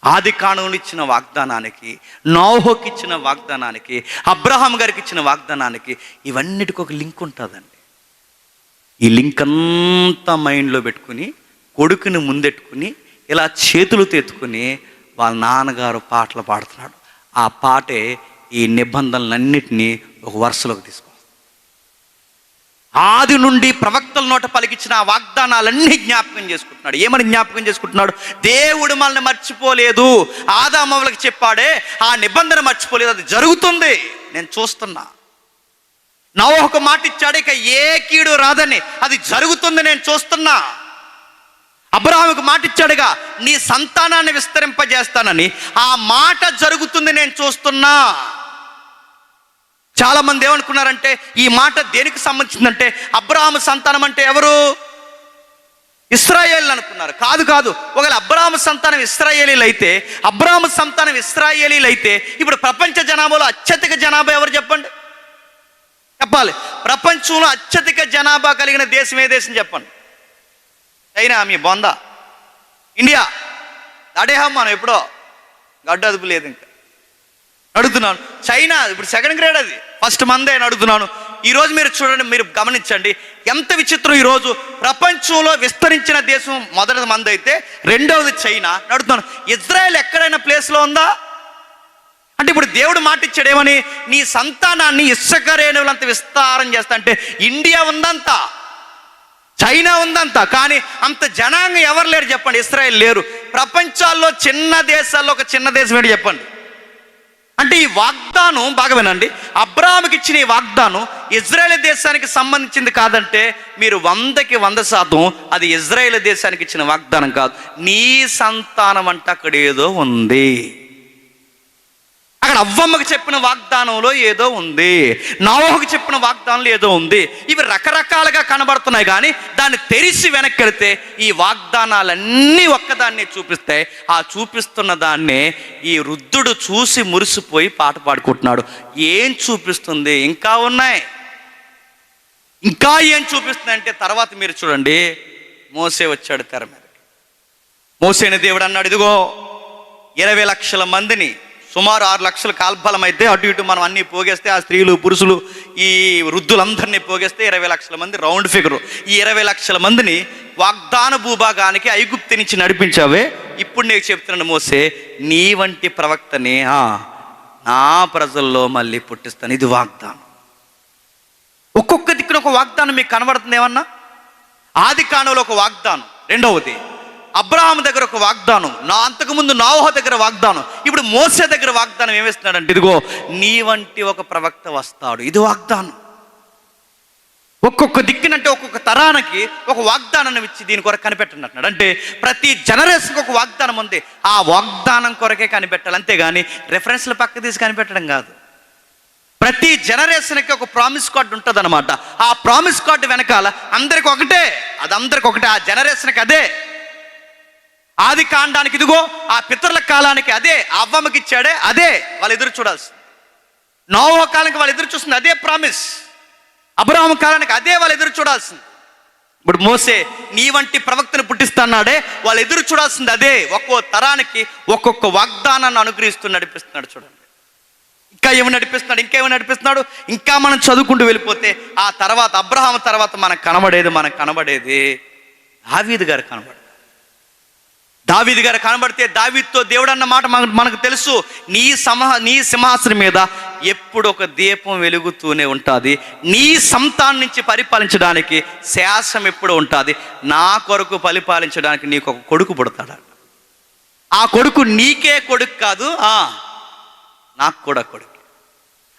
ఆది కాండంలో ఇచ్చిన వాగ్దానానికి, నోవహుకి ఇచ్చిన వాగ్దానానికి, అబ్రహాం గారికి ఇచ్చిన వాగ్దానానికి ఇవన్నిటికి ఒక లింక్ ఉంటుందండి. ఈ లింక్ అంతా మైండ్లో పెట్టుకుని కొడుకుని ముందెట్టుకుని ఇలా చేతులు తెత్తుకుని వాళ్ళ నాన్నగారు పాటలు పాడుతున్నాడు. ఆ పాటే ఈ నిబంధనలన్నిటినీ ఒక వరుసలోకి తీసుకొస్తాం. ఆది నుండి ప్రవక్తల నోట పలికించిన ఆ వాగ్దానాలన్నీ జ్ఞాపకం చేసుకుంటున్నాడు. ఏమని జ్ఞాపకం చేసుకుంటున్నాడు? దేవుడు మనల్ని మర్చిపోలేదు. ఆదాము అవ్వలకు చెప్పాడే ఆ నిబంధన మర్చిపోలేదు, అది జరుగుతుంది, నేను చూస్తున్నా. నోవహు ఒక మాట ఇచ్చాడు, ఇక ఏ కీడు రాదని, అది జరుగుతుంది, నేను చూస్తున్నా. అబ్రహాముకు మాట ఇచ్చాడుగా, నీ సంతానాన్ని విస్తరింపజేస్తానని, ఆ మాట జరుగుతుంది, నేను చూస్తున్నా. చాలా మంది ఏమనుకున్నారంటే ఈ మాట దేనికి సంబంధించిందంటే అబ్రహాము సంతానం అంటే ఎవరు? ఇశ్రాయేలు అనుకున్నారు. కాదు. ఒకవేళ అబ్రహాము సంతానం ఇశ్రాయేలీలు అయితే, అబ్రహాము సంతానం ఇశ్రాయేలీలు అయితే ఇప్పుడు ప్రపంచ జనాభాలో అత్యధిక జనాభా ఎవరు చెప్పండి? చెప్పాలి. ప్రపంచంలో అత్యధిక జనాభా కలిగిన దేశం ఏ దేశం చెప్పండి? చైనా, మీ బొంద. ఇండియా దాడేహం మనం ఎప్పుడో, గడ్డ అదుపు లేదు. ఇంకా అడుగుతున్నాను, చైనా ఇప్పుడు సెకండ్ గ్రేడ్, అది ఫస్ట్ మందే అని అడుగుతున్నాను. ఈరోజు మీరు చూడండి, మీరు గమనించండి ఎంత విచిత్రం. ఈరోజు ప్రపంచంలో విస్తరించిన దేశం మొదటి మంది అయితే రెండవది చైనా. అడుగుతున్నాను, ఇజ్రాయెల్ ఎక్కడైనా ప్లేస్లో ఉందా? అంటే ఇప్పుడు దేవుడు మాట ఇచ్చాడు ఏమని? నీ సంతానాన్ని ఇసుక రేణువులంత విస్తారం చేస్తా. అంటే ఇండియా ఉందంతా, చైనా ఉందంతా, కానీ అంత జనాంగం ఎవరు లేరు చెప్పండి? ఇస్రాయేల్ లేరు. ప్రపంచాల్లో చిన్న దేశాల్లో ఒక చిన్న దేశం ఏంటి చెప్పండి? అంటే ఈ వాగ్దానం బాగా వినండి, అబ్రాహాముకి ఇచ్చిన ఈ వాగ్దానం ఇజ్రాయేల్ దేశానికి సంబంధించింది కాదంటే మీరు 100కి 100% అది ఇజ్రాయేల్ దేశానికి ఇచ్చిన వాగ్దానం కాదు. నీ సంతానం అంటే అక్కడ ఏదో ఉంది. అక్కడ అవ్వమ్మకి చెప్పిన వాగ్దానంలో ఏదో ఉంది, నోవహుకు చెప్పిన వాగ్దానంలో ఏదో ఉంది. ఇవి రకరకాలుగా కనబడుతున్నాయి, కానీ దాన్ని తెరిచి వెనక్కి వెళితే ఈ వాగ్దానాలన్నీ ఒక్కదాన్ని చూపిస్తాయి. ఆ చూపిస్తున్న దాన్నే ఈ వృద్ధుడు చూసి మురిసిపోయి పాట పాడుకుంటున్నాడు. ఏం చూపిస్తుంది? ఇంకా ఉన్నాయి. ఇంకా ఏం చూపిస్తుంది అంటే తర్వాత మీరు చూడండి, మోసే వచ్చాడు తెర మీద. మోసేని దేవుడు అన్నాడు, ఇదిగో 20 లక్షల మందిని, సుమారు 6 లక్షల కాల్బలం అయితే అటు ఇటు మనం అన్నీ పోగేస్తే, ఆ స్త్రీలు పురుషులు ఈ వృద్ధులందరినీ పోగేస్తే 20 లక్షల మంది రౌండ్ ఫిగరు. ఈ 20 లక్షల మందిని వాగ్దాన భూభాగానికి ఐగుప్తు నుంచి నడిపించావే, ఇప్పుడు నేను చెప్తున్నాను మోసే, నీ వంటి ప్రవక్తని నా ప్రజల్లో మళ్ళీ పుట్టిస్తాను. ఇది వాగ్దానం. ఒక్కొక్క దిక్కున ఒక వాగ్దానం మీకు కనబడుతుంది. ఏమన్నా ఆది కాండంలో ఒక వాగ్దానం, రెండవది అబ్రహాము దగ్గర ఒక వాగ్దానం, అంతకుముందు నోవహు దగ్గర వాగ్దానం, ఇప్పుడు మోసే దగ్గర వాగ్దానం ఏమిస్తున్నాడంటే, ఇదిగో నీ వంటి ఒక ప్రవక్త వస్తాడు. ఇది వాగ్దానం. ఒక్కొక్క దిక్కునంటే ఒక్కొక్క తరానికి ఒక వాగ్దానాన్ని ఇచ్చి దీని కొరకు కనిపెట్టండి అంటున్నాడు. అంటే ప్రతి జనరేషన్కి ఒక వాగ్దానం ఉంది, ఆ వాగ్దానం కొరకే కనిపెట్టాలి, అంతేగాని రెఫరెన్స్ల పక్క తీసి కనిపెట్టడం కాదు. ప్రతి జనరేషన్కి ఒక ప్రామిస్ కార్డు ఉంటుంది అనమాట. ఆ ప్రామిస్ కార్డు వెనకాల అందరికి ఒకటే, అది అందరికి ఒకటే, ఆ జనరేషన్కి అదే. ఆది కాండానికి ఇదిగో ఆ పితరుల కాలానికి అదే, అవ్వమ్మకి ఇచ్చాడే అదే వాళ్ళు ఎదురు చూడాల్సింది. నోవహు కాలానికి వాళ్ళు ఎదురు చూస్తుంది అదే ప్రామిస్. అబ్రహాము కాలానికి అదే వాళ్ళు ఎదురు చూడాల్సింది. ఇప్పుడు మోసే నీ వంటి ప్రవక్తను పుట్టిస్తున్నాడే, వాళ్ళు ఎదురు చూడాల్సింది అదే. ఒక్కో తరానికి ఒక్కొక్క వాగ్దానాన్ని అనుగ్రహిస్తూ నడిపిస్తున్నాడు. చూడండి, ఇంకా ఏమి నడిపిస్తున్నాడు, ఇంకేమి నడిపిస్తున్నాడు. ఇంకా మనం చదువుకుంటూ వెళ్ళిపోతే ఆ తర్వాత అబ్రహాము తర్వాత మనకు కనబడేది దావీదు గారు కనబడేది. దావీదు గారు కనబడితే దావీదుతో దేవుడు అన్న మాట మనకు తెలుసు, నీ సింహాసనం మీద ఎప్పుడు ఒక దీపం వెలుగుతూనే ఉంటుంది, నీ సంతానం నుంచి పరిపాలించడానికి శాసనం ఎప్పుడు ఉంటుంది, నా కొరకు పరిపాలించడానికి నీకు ఒక కొడుకు పుడతాడు. ఆ కొడుకు నీకే కొడుకు కాదు, నాకు కూడా కొడుకు.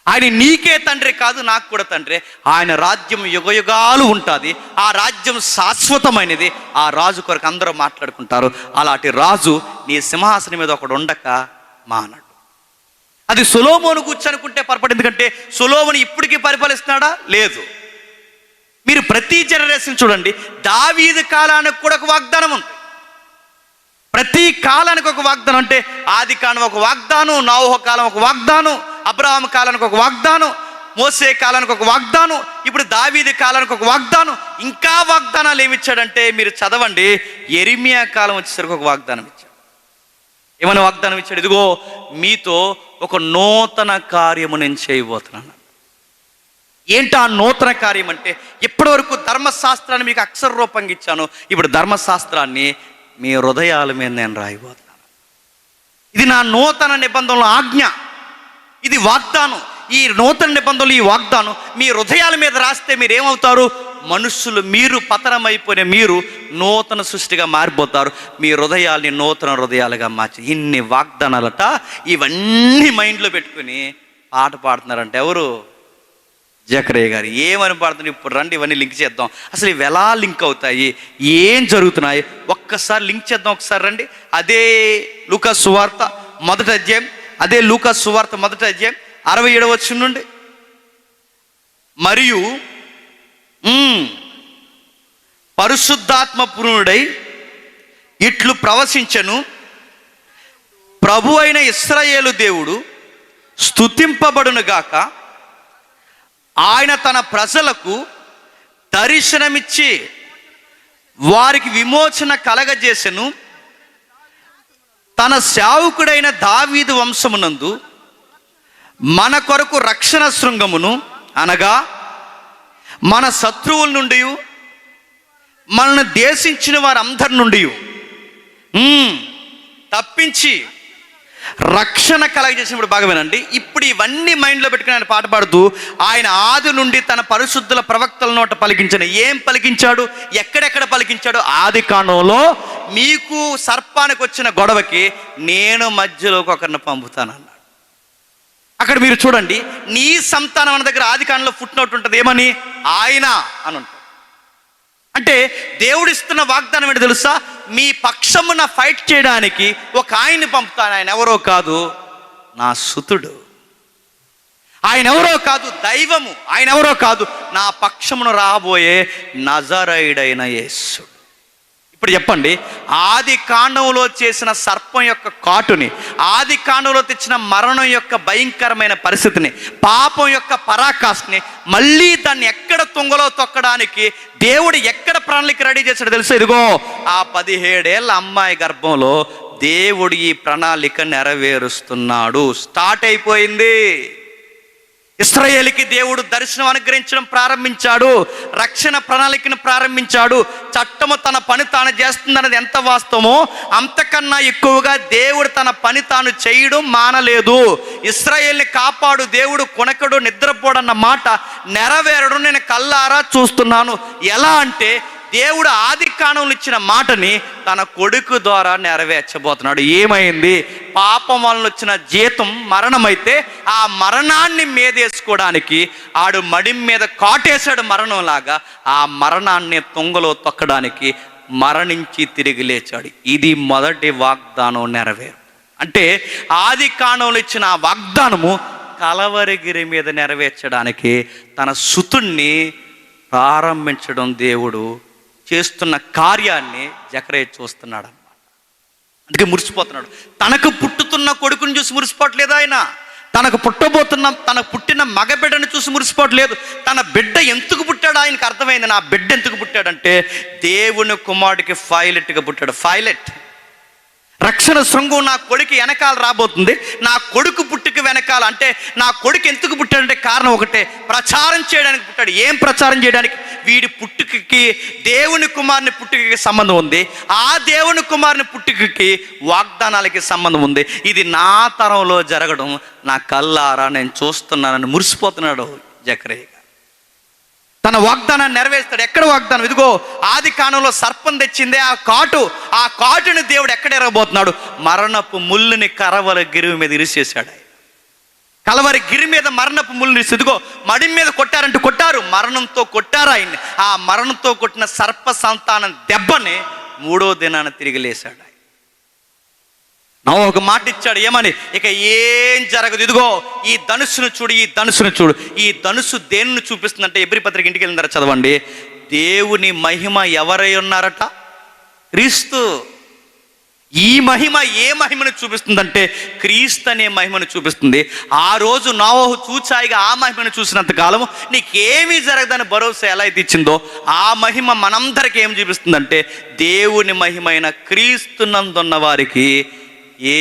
ఆయన నీకే తండ్రి కాదు, నాకు కూడా తండ్రి. ఆయన రాజ్యం యుగయుగాలు ఉంటుంది, ఆ రాజ్యం శాశ్వతమైనది. ఆ రాజు కొరకు అందరూ మాట్లాడుకుంటారు. అలాంటి రాజు నీ సింహాసనం మీద ఒకడు ఉండక మానడు. అది సొలొమోను కూర్చనుకుంటే పొరపాటు. ఎందుకంటే సొలొమోను ఇప్పటికీ పరిపాలిస్తున్నాడా? లేదు. మీరు ప్రతి జనరేషన్ చూడండి, దావీదు కాలానికి కూడా ఒక వాగ్దానం ఉంది. ప్రతి కాలానికి ఒక వాగ్దానం. అంటే ఆది కాలం ఒక వాగ్దానం, నోవహు కాలం ఒక వాగ్దానం, అబ్రహాము కాలానికి ఒక వాగ్దానం, మోసే కాలానికి ఒక వాగ్దానం, ఇప్పుడు దావీదు కాలానికి ఒక వాగ్దానం. ఇంకా వాగ్దానాలు ఏమిచ్చాడంటే మీరు చదవండి, యెరెమీయా కాలం వచ్చేసరికి ఒక వాగ్దానం ఇచ్చాడు. ఏమైనా వాగ్దానం ఇచ్చాడు? ఇదిగో మీతో ఒక నూతన కార్యము నేను చేయబోతున్నాను. ఏంటి ఆ నూతన కార్యం అంటే, ఇప్పటి వరకు ధర్మశాస్త్రాన్ని మీకు అక్షర రూపంగా ఇచ్చాను, ఇప్పుడు ధర్మశాస్త్రాన్ని మీ హృదయాల మీద నేను రాయబోతున్నాను. ఇది నా నూతన నిబంధనల ఆజ్ఞ, ఇది వాగ్దానం. ఈ నూతన నిబంధనలు, ఈ వాగ్దానం మీ హృదయాల మీద రాస్తే మీరు ఏమవుతారు? మనుషులు, మీరు పతనమైపోయిన మీరు నూతన సృష్టిగా మారిపోతారు. మీ హృదయాల్ని నూతన హృదయాలుగా మార్చి. ఇన్ని వాగ్దానాలట, ఇవన్నీ మైండ్లో పెట్టుకుని పాట పాడుతున్నారంటే ఎవరు? జకరియా గారు. ఏమని పాడుతున్నారు? ఇప్పుడు రండి ఇవన్నీ లింక్ చేద్దాం. అసలు ఇవి ఎలా లింక్ అవుతాయి, ఏం జరుగుతున్నాయి ఒక్కసారి లింక్ చేద్దాం. ఒకసారి రండి. అదే లూకా సువార్త 1వ అధ్యాయం, అదే లూకా సువార్త 1వ అధ్యాయం 67వ వచనం నుండి. మరియు పరిశుద్ధాత్మ పూర్ణుడై ఇట్లు ప్రవశించెను, ప్రభు అయిన ఇశ్రాయేలు దేవుడు స్తుతింపబడును గాక. ఆయన తన ప్రజలకు దర్శనమిచ్చి వారికి విమోచన కలగజేసెను. తన సేవకుడైన దావీదు వంశమునందు మన కొరకు రక్షణ శృంగమును, అనగా మన శత్రువుల నుండి, మనల్ని దేశించిన వారందరి నుండి తప్పించి రక్షణ కలగజేసినప్పుడు బాగా వినండి. ఇప్పుడు ఇవన్నీ మైండ్లో పెట్టుకుని ఆయన పాట పాడుతూ ఆయన ఆది నుండి తన పరిశుద్ధుల ప్రవక్తల నోట పలికించిన, ఏం పలికించాడు, ఎక్కడెక్కడ పలికించాడు? ఆది కాండంలో మీకు సర్పానికి వచ్చిన గొడవకి నేను మధ్యలోకి ఒకరిని పంపుతానన్నాడు. అక్కడ మీరు చూడండి, నీ సంతానం అన్న దగ్గర ఆది కాండంలో ఫుట్ నోట్ ఉంటుంది, ఏమని? ఆయన అని ఉంటుంది. అంటే దేవుడిస్తున్న వాగ్దానం ఏంటి తెలుసా? మీ పక్షమున ఫైట్ చేయడానికి ఒక ఆయన్ని పంపుతాను. ఆయన ఎవరో కాదు, నా సుతుడు. ఆయన ఎవరో కాదు, దైవము. ఆయన ఎవరో కాదు, నా పక్షమును రాబోయే నజరేయుడైన యేసుడు. ఇప్పుడు చెప్పండి, ఆది కాండంలో చేసిన సర్పం యొక్క కాటుని, ఆది కాండంలో తెచ్చిన మరణం యొక్క భయంకరమైన పరిస్థితిని, పాపం యొక్క పరాకాష్ని, మళ్ళీ దాన్ని ఎక్కడ తుంగలో తొక్కడానికి దేవుడు ఎక్కడ ప్రణాళిక రెడీ చేశాడు తెలుసు? ఇదిగో ఆ 17 ఏళ్ళ అమ్మాయి గర్భంలో దేవుడు ఈ ప్రణాళిక నెరవేరుస్తున్నాడు. స్టార్ట్ అయిపోయింది. ఇశ్రాయేలుకి దేవుడు దర్శనం అనుగ్రహించడం ప్రారంభించాడు, రక్షణ ప్రణాళికను ప్రారంభించాడు. చట్టము తన పని తాను చేస్తుందన్నది ఎంత వాస్తవమో అంతకన్నా ఎక్కువగా దేవుడు తన పని తాను చేయడం మానలేదు. ఇశ్రాయేలుని కాపాడు దేవుడు, కొనకడు నిద్రపోడన్న మాట నెరవేరడం నేను కళ్ళారా చూస్తున్నాను. ఎలా అంటే దేవుడు ఆది కాండంలో ఇచ్చిన మాటని తన కొడుకు ద్వారా నెరవేర్చబోతున్నాడు. ఏమైంది? పాపం వలన వచ్చిన జీతం మరణమైతే ఆ మరణాన్ని మీదేసుకోవడానికి ఆడు మడిం మీద కాటేశాడు మరణంలాగా. ఆ మరణాన్ని తుంగలో తొక్కడానికి మరణించి తిరిగి లేచాడు. ఇది మొదటి వాగ్దానం నెరవేరు. అంటే ఆది కాండంలో ఇచ్చిన ఆ వాగ్దానము కలవరిగిరి మీద నెరవేర్చడానికి తన సుతుణ్ణి ప్రారంభించడం దేవుడు చేస్తున్న కార్యాన్ని జకరియా చూస్తున్నాడు అన్నమాట. అందుకే మురిసిపోతున్నాడు. తనకు పుట్టుతున్న కొడుకుని చూసి మురిసిపోవట్లేదు ఆయన. తనకు పుట్టిన మగబిడ్డను చూసి మురిసిపోవట్లేదు. తన బిడ్డ ఎందుకు పుట్టాడు ఆయనకు అర్థమైంది. నా బిడ్డ ఎందుకు పుట్టాడంటే దేవుని కుమారుడికి పైలట్గా పుట్టాడు. పైలట్ రక్షణ శృంగం నా కొడుకు వెనకాల రాబోతుంది. నా కొడుకు పుట్టుక వెనకాల, అంటే నా కొడుకు ఎందుకు పుట్టాడంటే కారణం ఒకటే, ప్రచారం చేయడానికి పుట్టాడు. ఏం ప్రచారం చేయడానికి? వీడి పుట్టుకకి దేవుని కుమారుని పుట్టుకకి సంబంధం ఉంది. ఆ దేవుని కుమారుని పుట్టుకకి వాగ్దానాలకి సంబంధం ఉంది. ఇది నా తరంలో జరగడం నా కళ్ళారా నేను చూస్తున్నానని మురిసిపోతున్నాడు జకరియా. తన వాగ్దానాన్ని నెరవేరుస్తాడు. ఎక్కడ వాగ్దానం? ఇదిగో ఆది కాండంలో సర్పం తెచ్చిందే ఆ కాటుని దేవుడు ఎక్కడ ఎరగబోతున్నాడు? మరణపు ముళ్ళుని కలవరి గిరి మీద ఇరిసేశాడు. కలవరి గిరి మీద మరణపు ముళ్ళుని ఇరిసి, ఇదిగో మడి మీద కొట్టారంటే కొట్టారు, మరణంతో కొట్టారు ఆయన్ని. ఆ మరణంతో కొట్టిన సర్ప సంతానం దెబ్బని 3వ దినాన తిరిగి లేశాడు. ఒక మాట ఇచ్చాడు, ఏమని? ఇక ఏం జరగదు. ఇదిగో ఈ ధనుస్సును చూడు, ఈ ధనుస్సును చూడు. ఈ ధనుస్సు దేనిని చూపిస్తుందంటే, ఎబ్రీ పత్రిక ఇంటికి వెళ్ళిన చదవండి. దేవుని మహిమ ఎవరై ఉన్నారట? క్రీస్తు. ఈ మహిమ ఏ మహిమను చూపిస్తుందంటే క్రీస్తు అనే మహిమను చూపిస్తుంది. ఆ రోజు నోవహు చూచాయిగా ఆ మహిమను చూసినంత కాలము నీకేమీ జరగదని భరోసా ఎలా అయితే ఇచ్చిందో, ఆ మహిమ మనందరికీ ఏం చూపిస్తుందంటే దేవుని మహిమైన క్రీస్తునందున్న వారికి ఏ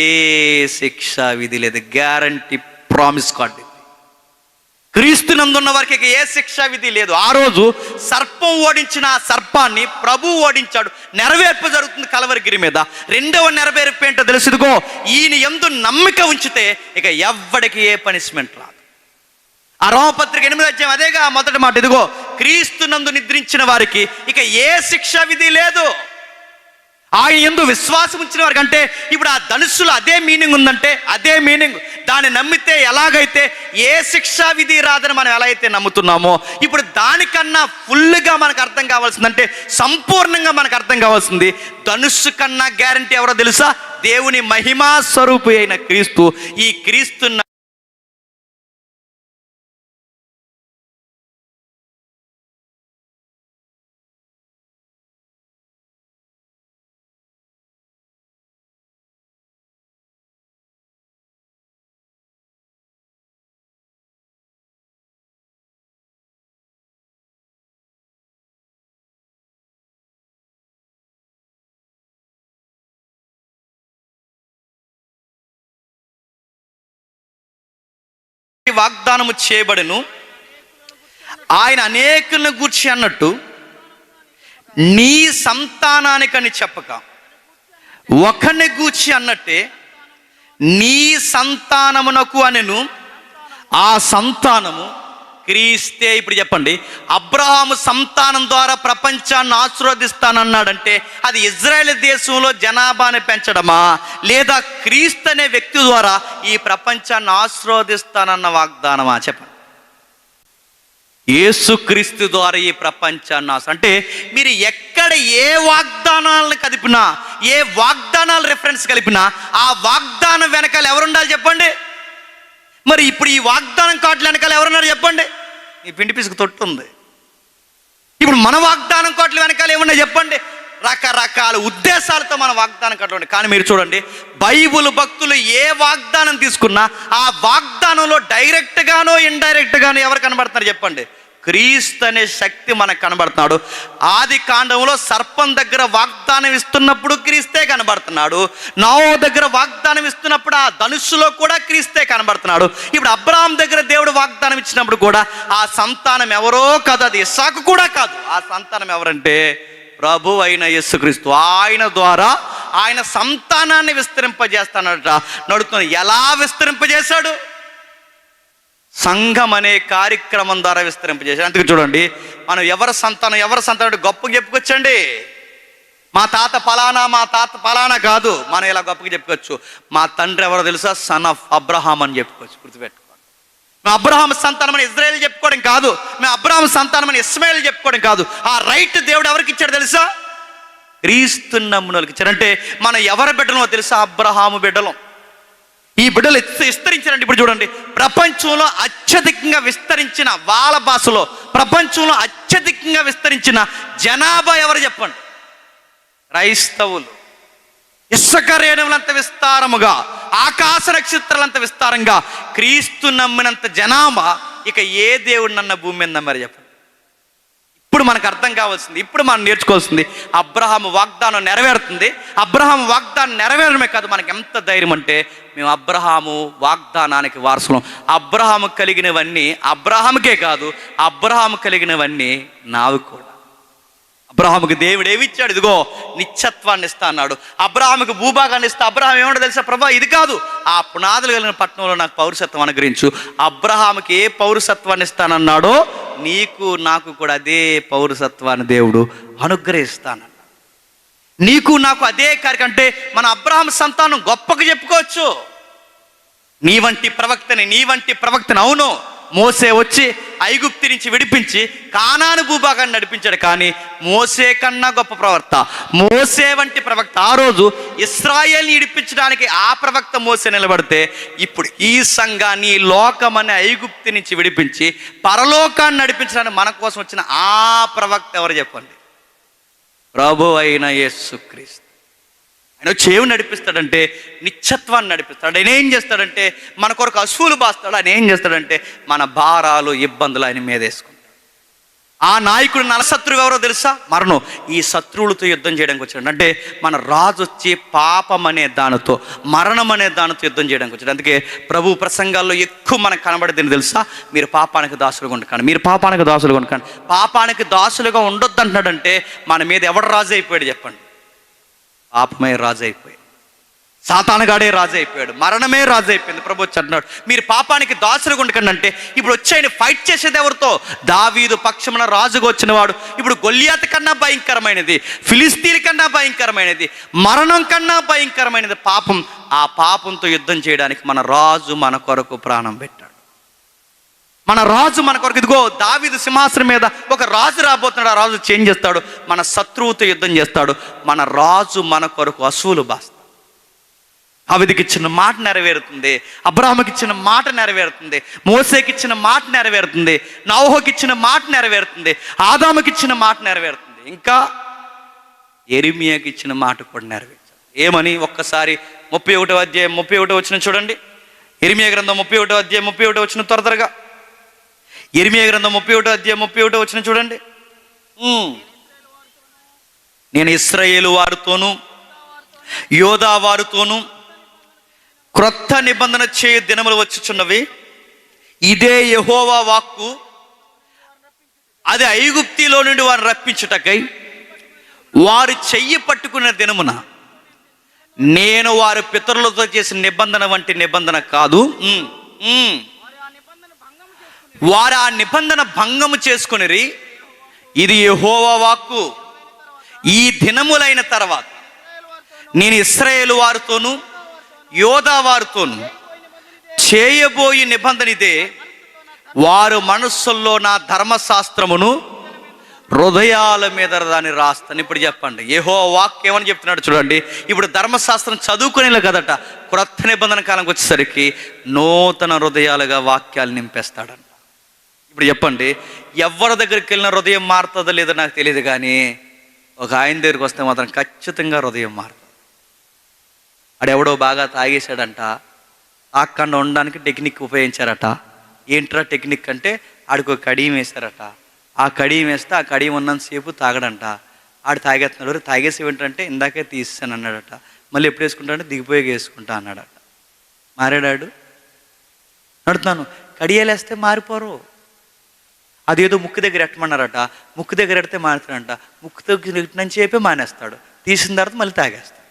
శిక్షా విధి లేదు. Guarantee, promise card. క్రీస్తునందున్న వారికి ఏ శిక్షా విధి లేదు. ఆ రోజు సర్పం ఓడించిన ఆ సర్పాన్ని ప్రభు ఓడించాడు. నెరవేర్పు జరుగుతుంది కలవరిగిరి మీద. 2వ నెరవేర్పు ఏంటో తెలుసు? ఇదిగో ఈయన యందు నమ్మిక ఉంచితే ఇక ఎవ్వడికి ఏ పనిష్మెంట్ రాదు. ఆ రోమపత్రిక 8వ అధ్యాయం అదేగా మొదటి మాట. ఇదిగో క్రీస్తునందు నిద్రించిన వారికి ఇక ఏ శిక్షా విధి లేదు. ఆయన యందు విశ్వాసం ఉంచిన వారికి, అంటే ఇప్పుడు ఆ ధనుస్సులో అదే మీనింగ్ ఉందంటే అదే మీనింగ్. దాన్ని నమ్మితే ఎలాగైతే ఏ శిక్షా విధి రాదని మనం ఎలా అయితే నమ్ముతున్నామో, ఇప్పుడు దానికన్నా ఫుల్గా మనకు అర్థం కావాల్సిందంటే సంపూర్ణంగా మనకు అర్థం కావాల్సింది ధనుస్సు కన్నా గ్యారంటీ ఎవరో తెలుసా? దేవుని మహిమా స్వరూపి అయిన క్రీస్తు. ఈ క్రీస్తు వాగ్దానము చేయబడెను. ఆయన అనేకులను గూర్చి అన్నట్టు నీ సంతానానికని చెప్పక ఒకరిని గూర్చి అన్నట్టే నీ సంతానమునకు అనెను. ఆ సంతానము క్రీస్తే. ఇప్పుడు చెప్పండి, అబ్రహాము సంతానం ద్వారా ప్రపంచాన్ని ఆశీర్వదిస్తానన్నాడంటే అది ఇజ్రాయేల్ దేశంలో జనాభాని పెంచడమా, లేదా క్రీస్తు అనే వ్యక్తి ద్వారా ఈ ప్రపంచాన్ని ఆశీర్వదిస్తానన్న వాగ్దానమా? చెప్పండి. యేసుక్రీస్తు ద్వారా ఈ ప్రపంచాన్ని అంటే మీరు ఎక్కడ ఏ వాగ్దానాలను కదిపినా, ఏ వాగ్దానాల రిఫరెన్స్ కలిపినా ఆ వాగ్దానం వెనకాల ఎవరుండాలి చెప్పండి? మరి ఇప్పుడు ఈ వాగ్దానం కార్డుల వెనకాల ఎవరున్నారు చెప్పండి? ఈ పిండి పిసుకు తొట్టు ఉంది. ఇప్పుడు మన వాగ్దానం కార్డుల వెనకాల ఏమన్నా చెప్పండి? రకరకాల ఉద్దేశాలతో మన వాగ్దానం కార్డులు ఉన్నాయి. కానీ మీరు చూడండి, బైబుల్ భక్తులు ఏ వాగ్దానం తీసుకున్నా ఆ వాగ్దానంలో డైరెక్ట్గానో ఇండైరెక్ట్గానో ఎవరు కనబడుతున్నారు చెప్పండి? క్రీస్తు అనే శక్తి మనకు కనబడుతున్నాడు. ఆది కాండంలో సర్పం దగ్గర వాగ్దానం ఇస్తున్నప్పుడు క్రీస్తే కనబడుతున్నాడు. నోవహు దగ్గర వాగ్దానం ఇస్తున్నప్పుడు ఆ ధనుస్సులో కూడా క్రీస్తే కనబడుతున్నాడు. ఇప్పుడు అబ్రహాం దగ్గర దేవుడు వాగ్దానం ఇచ్చినప్పుడు కూడా ఆ సంతానం ఎవరో కాదు, అది ఇస్సాకు కూడా కాదు. ఆ సంతానం ఎవరంటే ప్రభు అయిన యేసుక్రీస్తు. ఆయన ద్వారా ఆయన సంతానాన్ని విస్తరింపజేస్తానట నడుతున్నాడు. ఎలా విస్తరింపజేశాడు? సంఘం అనే కార్యక్రమం ద్వారా విస్తరింపజేశాడు. అందుకే చూడండి, మనం ఎవరి సంతానం గొప్పగా చెప్పుకొచ్చండి. మా తాత ఫలానా కాదు, మనం ఇలా గొప్పగా చెప్పుకోవచ్చు. మా తండ్రి ఎవరో తెలుసా? సన్ ఆఫ్ అబ్రహాం అని చెప్పుకోవచ్చు. గుర్తుపెట్టుకోండి, మేము అబ్రహాం సంతానం అని ఇజ్రాయేల్ చెప్పుకోవడం కాదు, మేము అబ్రహాం సంతానం అని ఇస్మాయిల్ చెప్పుకోవడం కాదు. ఆ రైట్ దేవుడు ఎవరికి ఇచ్చాడు తెలుసా? క్రీస్తు నమ్మునోళ్ళకి ఇచ్చాడు. అంటే మనం ఎవరి బిడ్డలో తెలుసా? అబ్రహాము బిడ్డలం. ఈ బిడ్డలు విస్తరించారండి. ఇప్పుడు చూడండి, ప్రపంచంలో అత్యధికంగా విస్తరించిన, వాళ్ళ భాషలో ప్రపంచంలో అత్యధికంగా విస్తరించిన జనాభా ఎవరు చెప్పండి? క్రైస్తవులు. ఇసుక రేణువులంత విస్తారముగా, ఆకాశ నక్షత్రాలంత విస్తారంగా క్రీస్తు నమ్మినంత జనాభా ఇక ఏ దేవుడినన్న భూమి మీద నమ్మారు చెప్పండి? ఇప్పుడు మనకు అర్థం కావాల్సింది, ఇప్పుడు మనం నేర్చుకోవాల్సింది, అబ్రహాము వాగ్దానం నెరవేరుతుంది. అబ్రహాము వాగ్దానం నెరవేరడమే కాదు, మనకి ఎంత ధైర్యం అంటే మేము అబ్రహాము వాగ్దానానికి వారసులం. అబ్రహాము కలిగినవన్నీ అబ్రహాముకే కాదు, అబ్రహాము కలిగినవన్నీ నావి కూడా. అబ్రహాముకి దేవుడు ఏమి ఇచ్చాడు? ఇదిగో నిత్యత్వాన్ని ఇస్తా అన్నాడు. అబ్రహాముకి భూభాగాన్ని ఇస్తా. అబ్రహాం ఏమన్నా తెలుసా? ప్రభా ఇది కాదు, ఆ పునాదులు కలిగిన పట్టణంలో నాకు పౌరసత్వం అనుగ్రహించు. అబ్రహాముకి ఏ పౌరసత్వాన్ని ఇస్తానన్నాడో నీకు నాకు కూడా అదే పౌరసత్వాన్ని దేవుడు అనుగ్రహిస్తానన్నాడు. నీకు నాకు అదే కార్యక్రమం. అంటే మన అబ్రహాం సంతానం గొప్పగా చెప్పుకోవచ్చు. నీ వంటి ప్రవక్తని అవును, మోసే వచ్చి ఐగుప్తు నుంచి విడిపించి కానాను భూభాగాన్ని నడిపించాడు. కానీ మోసే కన్నా గొప్ప ప్రవక్త, మోసే వంటి ప్రవక్త. ఆ రోజు ఇశ్రాయేల్ని విడిపించడానికి ఆ ప్రవక్త మోసే నిలబడితే, ఇప్పుడు ఈ సంఘాన్ని లోకమనే ఐగుప్తు నుంచి విడిపించి పరలోకాన్ని నడిపించడానికి మన కోసం వచ్చిన ఆ ప్రవక్త ఎవరు చెప్పండి? ప్రభు అయిన యేసుక్రీస్తు. ఆయన వచ్చి ఏమి నడిపిస్తాడంటే నిత్యత్వాన్ని నడిపిస్తాడు. ఆయన ఏం చేస్తాడంటే మన కొరకు అసూలు బాస్తాడు. ఆయన ఏం చేస్తాడంటే మన భారాలు ఇబ్బందులు ఆయన మీద వేసుకుంటాడు. ఆ నాయకుడు నరశత్రువు ఎవరో తెలుసా? మరణం. ఈ శత్రువులతో యుద్ధం చేయడానికి వచ్చాడు. అంటే మన రాజు వచ్చి పాపం అనే దానితో, మరణం అనే దానితో యుద్ధం చేయడానికి వచ్చాడు. అందుకే ప్రభు ప్రసంగాల్లో ఎక్కువ మనకు కనబడేది తెలుసా? మీరు పాపానికి దాసులుగా ఉండకండి, మీరు పాపానికి దాసులుగా ఉండకండి. పాపానికి దాసులుగా ఉండొద్దు అంటున్నాడంటే మన మీద ఎవడు రాజు అయిపోయాడు చెప్పండి? పాపమే రాజు అయిపోయాడు, సాతానుగాడే రాజు అయిపోయాడు, మరణమే రాజు అయిపోయింది. ప్రభు వచ్చి అంటున్నాడు మీరు పాపానికి దాసులుగా ఉండకండి. అంటే ఇప్పుడు వచ్చి ఆయన ఫైట్ చేసేది ఎవరితో? దావీదు పక్షమున రాజుగా వచ్చిన వాడు. ఇప్పుడు గొల్లియాతు కన్నా భయంకరమైనది, ఫిలిస్తీన్ల కన్నా భయంకరమైనది, మరణం కన్నా భయంకరమైనది పాపం. ఆ పాపంతో యుద్ధం చేయడానికి మన రాజు మన కొరకు ప్రాణం పెట్టాడు. మన రాజు మన కొరకు, ఇదిగో దావీదు సింహాసనం మీద ఒక రాజు రాబోతున్నాడు. ఆ రాజు చేంజ్ చేస్తాడు, మన శత్రువుతో యుద్ధం చేస్తాడు. మన రాజు మన కొరకు అసూలు బాస్తాడు. దావీదుకి ఇచ్చిన మాట నెరవేరుతుంది, అబ్రహాముకి ఇచ్చిన మాట నెరవేరుతుంది, మోసేకి ఇచ్చిన మాట నెరవేరుతుంది, నోవహుకి ఇచ్చిన మాట నెరవేరుతుంది, ఆదాముకి ఇచ్చిన మాట నెరవేరుతుంది, ఇంకా యెరెమీయాకి ఇచ్చిన మాట కూడా నెరవేర్చాడు. ఏమని? ఒక్కసారి 31వ అధ్యాయం 31 వచనం చూడండి. యెరెమీయా గ్రంథం 31వ అధ్యాయం 31 వచనం త్వరగా. యెరెమీయా గ్రంథం 31వ అధ్యాయం 31 వచనం చూడండి. నేను ఇశ్రాయేలు వారితోనూ యోధా వారితోనూ క్రొత్త నిబంధన చేయు దినములు వచ్చుచున్నవి, ఇదే యెహోవా వాక్కు, అది ఐగుప్తిలో నుండి వారిని రప్పించుటకై వారు చెయ్యి పట్టుకున్న దినమున నేను వారి పితరులతో చేసిన నిబంధన వంటి నిబంధన కాదు. వారు ఆ నిబంధన భంగము చేసుకొనిరి. ఇది యెహోవా వాక్కు. ఈ దినములైన తర్వాత నేను ఇశ్రాయేలు వారితోను యోధా వారితోను చేయబోయి నిబంధన ఇదే. వారు మనస్సుల్లో నా ధర్మశాస్త్రమును హృదయాల మీద దాన్ని రాస్తాను. ఇప్పుడు చెప్పండి, యెహోవా వాక్కు ఏమని చెప్తున్నాడు చూడండి. ఇప్పుడు ధర్మశాస్త్రం చదువుకునేలా కదట, క్రొత్త నిబంధన కాలంకి వచ్చేసరికి నూతన హృదయాలుగా వాక్యాలు నింపేస్తాడంట. ఇప్పుడు చెప్పండి, ఎవరి దగ్గరికి వెళ్ళిన హృదయం మారుతుందో లేదో నాకు తెలియదు, కానీ ఒక ఆయన దగ్గరికి వస్తే మాత్రం ఖచ్చితంగా హృదయం మారుతుంది. ఆడెవడో బాగా తాగేశాడంట, తాగకుండా ఉండడానికి టెక్నిక్ ఉపయోగించారట. ఏంట్రా టెక్నిక్ అంటే, ఆడికి ఒక కడియం వేశారట. ఆ కడియం వేస్తే ఆ కడియం ఉన్నంతసేపు తాగడంట. ఆడు తాగేస్తున్నాడు. తాగేసి ఏంటంటే ఇందాకే తీసాను అన్నాడట. మళ్ళీ ఎప్పుడు వేసుకుంటాడంటే దిగిపోయాక వేసుకుంటా అన్నాడట. మారాడాడు. నడుతున్నాను, కడియాలేస్తే మారిపోరు. అదేదో ముక్కు దగ్గర ఎట్టమన్నారట, ముక్కు దగ్గర ఎడితే మారుతాడంట. ముక్కు దగ్గర నుంచి చెప్పి మానేస్తాడు. తీసిన తర్వాత మళ్ళీ తాగేస్తాడు.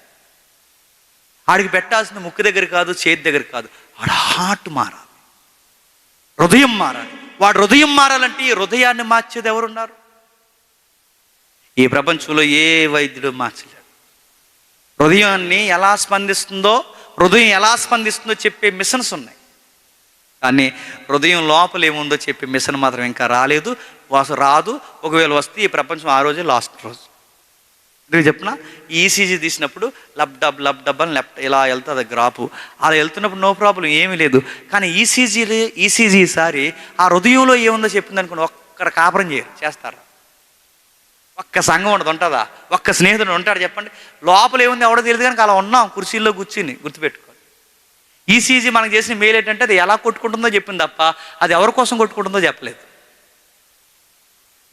ఆడికి పెట్టాల్సిన ముక్కు దగ్గర కాదు, చేతి దగ్గర కాదు, ఆడ హార్ట్ మారాలి, హృదయం మారాలి. వాడు హృదయం మారాలంటే ఈ హృదయాన్ని మార్చేది ఎవరున్నారు? ఈ ప్రపంచంలో ఏ వైద్యుడు మార్చలేడు. హృదయాన్ని ఎలా స్పందిస్తుందో, హృదయం ఎలా స్పందిస్తుందో చెప్పే మిషన్స్ ఉన్నాయి, కానీ హృదయం లోపల ఏముందో చెప్పే మిషన్ మాత్రం ఇంకా రాలేదు, రాదు. ఒకవేళ వస్తే ఈ ప్రపంచం ఆ రోజే లాస్ట్ రోజు. ఎందుకు చెప్పిన, ఈసీజీ తీసినప్పుడు లబ్ డబ్ అని ఇలా వెళ్తుంది గ్రాపు. అలా వెళ్తున్నప్పుడు నో ప్రాబ్లం, ఏమీ లేదు. కానీ ఈసీజీ ఈసారి ఆ హృదయంలో ఏముందో చెప్పింది అనుకోండి, ఒక్కడ కాపురం చేస్తారు. ఒక్క సంఘం ఉండదు, ఉంటుందా? ఒక్క స్నేహితుడు ఉంటాడు చెప్పండి. లోపల ఏముంది ఎవడో తెలియదు, కానీ అలా ఉన్నాం కుర్చీల్లో కూర్చుని. గుర్తుపెట్టుకోండి, ఈసీజీ మనకు చేసిన మేలు ఏంటంటే అది ఎలా కొట్టుకుంటుందో చెప్పింది తప్ప అది ఎవరి కోసం కొట్టుకుంటుందో చెప్పలేదు.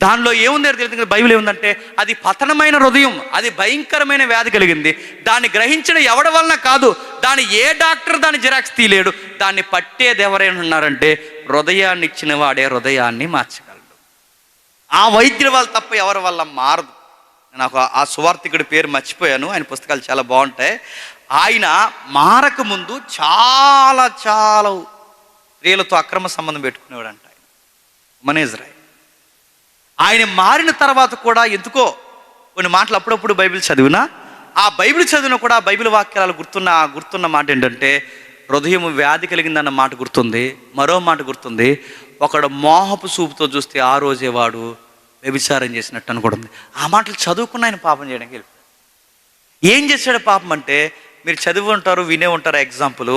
దానిలో ఏముందో తెలియదు. బైబిల్ ఏముందంటే అది పతనమైన హృదయం, అది భయంకరమైన వ్యాధి కలిగింది. దాన్ని గ్రహించడం ఎవడి వలన కాదు, దాన్ని ఏ డాక్టర్ దాన్ని జిరాక్స్ తీయలేడు. దాన్ని పట్టేది ఎవరైనా ఉన్నారంటే హృదయాన్ని ఇచ్చిన వాడే హృదయాన్ని మార్చగలడు. ఆ వైద్యుల వల్ల తప్ప ఎవరి వల్ల మారదు. నాకు ఆ సువార్థికుడి పేరు మర్చిపోయాను, ఆయన పుస్తకాలు చాలా బాగుంటాయి. ఆయన మారక ముందు చాలా స్త్రీలతో అక్రమ సంబంధం పెట్టుకునేవాడు అంట. ఆయన మనేజ్రాయ్. ఆయన మారిన తర్వాత కూడా ఎందుకో కొన్ని మాటలు అప్పుడప్పుడు బైబిల్ చదివినా, ఆ బైబిల్ చదివినా కూడా ఆ బైబిల్ వాక్యాలు గుర్తున్న మాట ఏంటంటే హృదయం వ్యాధి కలిగిందన్న మాట గుర్తుంది. మరో మాట గుర్తుంది, ఒకడు మోహపు చూపుతో చూస్తే ఆ రోజే వాడు వ్యభిచారం చేసినట్టు అని కూడా ఉంది. ఆ మాటలు చదువుకున్న ఆయన పాపం చేయడానికి వెళ్ళిపోయాడు. ఏం చేశాడు పాపం అంటే, మీరు చదివి ఉంటారు, వినే ఉంటారు. ఎగ్జాంపుల్,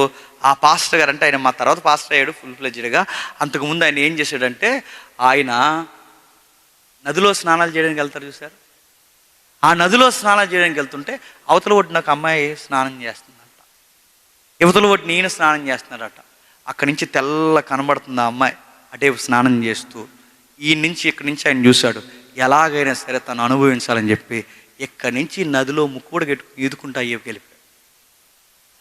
ఆ పాస్టర్ గారు అంటే ఆయన మా తర్వాత పాస్టర్ అయ్యాడు ఫుల్ ఫ్లెడ్జ్డ్గా. అంతకుముందు ఆయన ఏం చేశాడంటే, ఆయన నదిలో స్నానాలు చేయడానికి వెళ్తారు చూసారు. ఆ నదిలో స్నానాలు చేయడానికి వెళ్తుంటే అవతల ఒడ్డున ఒక అమ్మాయి స్నానం చేస్తుందంట, యువతల ఒడ్డున ఈయన స్నానం చేస్తున్నాడట. అక్కడి నుంచి తెల్ల కనబడుతుంది ఆ అమ్మాయి అటే స్నానం చేస్తూ. ఈ నుంచి ఇక్కడి నుంచి ఆయన చూశాడు, ఎలాగైనా సరే తను అనుభవించాలని చెప్పి ఇక్కడి నుంచి నదిలో ముక్కుడు ఈదుకుంటా వెళ్ళిపోయాడు.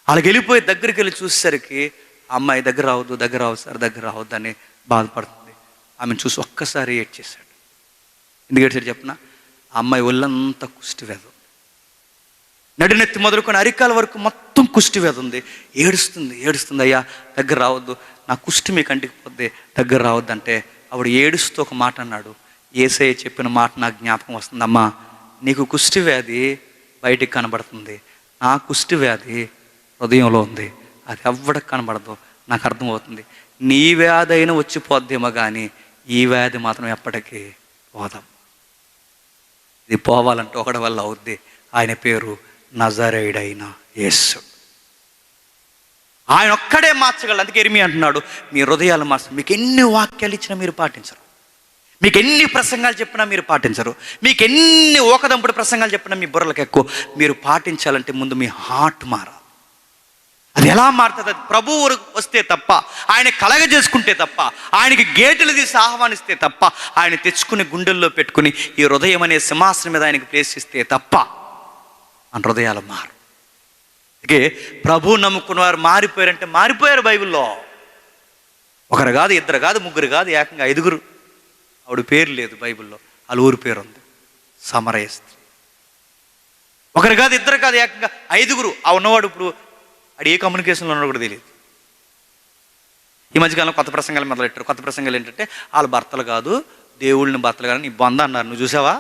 వాళ్ళకి వెళ్ళిపోయి దగ్గరికి వెళ్ళి చూసేసరికి అమ్మాయి దగ్గర రావద్దు సార్, దగ్గర రావద్దు అని బాధపడుతుంది. ఆమెను చూసి ఒక్కసారి ఏడ్చేశాడు. ఎందుకు ఏడ్చాడు చెప్పిన, ఆ అమ్మాయి ఒళ్ళంతా కుష్టి వ్యాధి, నడినెత్తి మొదలుకొని అరికాల వరకు మొత్తం కుష్టి వ్యాధి ఉంది. ఏడుస్తుంది, అయ్యా దగ్గర రావద్దు, నా కుష్టి మీ కంటికి పోద్ది, దగ్గర రావద్దు అంటే ఆవిడ ఏడుస్తూ ఒక మాట అన్నాడు. యేసయ్య చెప్పిన మాట నాకు జ్ఞాపకం వస్తుంది. అమ్మా, నీకు కుష్టి వ్యాధి బయటికి కనబడుతుంది, నా కుష్టి వ్యాధి హృదయంలో ఉంది, అది ఎవ్వడికి కనబడదు, నాకు అర్థమవుతుంది. నీ వ్యాధి అయినా వచ్చిపోద్దేమో కానీ ఈ వ్యాధి మాత్రం ఎప్పటికీ పోదాం. ఇది పోవాలంటే ఒకటి వల్ల అవుద్ది, ఆయన పేరు నజరేయుడైన యేసు. ఆయన ఒక్కడే మార్చగలడు. అందుకే ఇర్మియా అంటున్నాడు, మీ హృదయాలు మార్చండి. మీకు ఎన్ని వాక్యాలు ఇచ్చినా మీరు పాటించరు, మీకు ఎన్ని ప్రసంగాలు చెప్పినా మీరు పాటించరు, మీకు ఎన్ని ఓకదంపుడు ప్రసంగాలు చెప్పినా మీ బుర్రలకు ఎక్కువ. మీరు పాటించాలంటే ముందు మీ హార్ట్ మారాలి. అది ఎలా మారుతుంది? అది ప్రభువు వస్తే తప్ప, ఆయన కలగజేసుకుంటే తప్ప, ఆయనకి గేటులు తీసి ఆహ్వానిస్తే తప్ప, ఆయన తెచ్చుకుని గుండెల్లో పెట్టుకుని ఈ హృదయం అనే సింహాసనం మీద ఆయనకి ప్లేస్ ఇస్తే తప్ప మన హృదయాలు మారు. అందుకే ప్రభువు నమ్ముకున్న వారు మారిపోయారంటే మారిపోయారు. బైబిల్లో ఒకరు కాదు, ఇద్దరు కాదు, ముగ్గురు కాదు, ఏకంగా 5. ఆవిడ పేరు లేదు బైబిల్లో, వాళ్ళ ఊరి పేరు ఉంది, సమరయ స్త్రీ. ఒకరు కాదు, ఇద్దరు కాదు, ఏకంగా 5గురు. ఆ ఉన్నవాడు ఇప్పుడు అది ఏ కమ్యూనికేషన్లో ఉన్నాడో కూడా తెలియదు. ఈ మధ్యకాలంలో కొత్త ప్రసంగాలు మొదలెట్టారు. కొత్త ప్రసంగాలు ఏంటంటే వాళ్ళ భర్తలు కాదు, దేవుళ్ళని భర్తలు కాదు, నీ బొంద అన్నారు. నువ్వు చూసావా?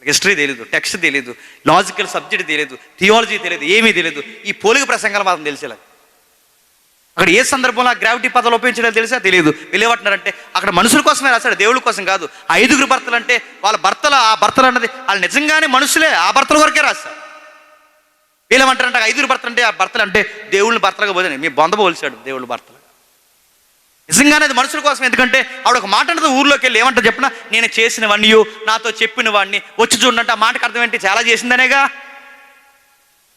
హిస్టరీ తెలియదు, టెక్స్ట్ తెలియదు, లాజికల్ సబ్జెక్ట్ తెలియదు, థియాలజీ తెలియదు, ఏమీ తెలియదు. ఈ పోలిక ప్రసంగాలు మాత్రం తెలిసేలా. అక్కడ ఏ సందర్భంలో గ్రావిటీ పదాలు ఉపయోగించడం తెలిసా తెలియదు. వీళ్ళేమంటున్నారంటే అక్కడ మనుషుల కోసమే రాశాడు, దేవుళ్ళ కోసం కాదు. ఆ 5గురు భర్తలు అంటే వాళ్ళ భర్తలు, ఆ భర్తలు అన్నది వాళ్ళు నిజంగానే మనుషులే, ఆ భర్తల వరకే రాశారు. వీళ్ళేమంటారంటే 5గురు భర్తలు అంటే ఆ భర్తలు అంటే దేవుళ్ళని భర్తలుగా పోతే మీ బొంద పోల్చాడు దేవుళ్ళ భర్తలు. నిజంగానే అది మనుషుల కోసం. ఎందుకంటే ఆవిడ ఒక మాట అంటే ఊర్లోకి వెళ్ళి ఏమంటారు చెప్పిన, నేను చేసినవన్నీ నాతో చెప్పిన వాడిని వచ్చి చూడంటే ఆ మాటకు అర్థం ఏంటి? చాలా చేసిందనేగా,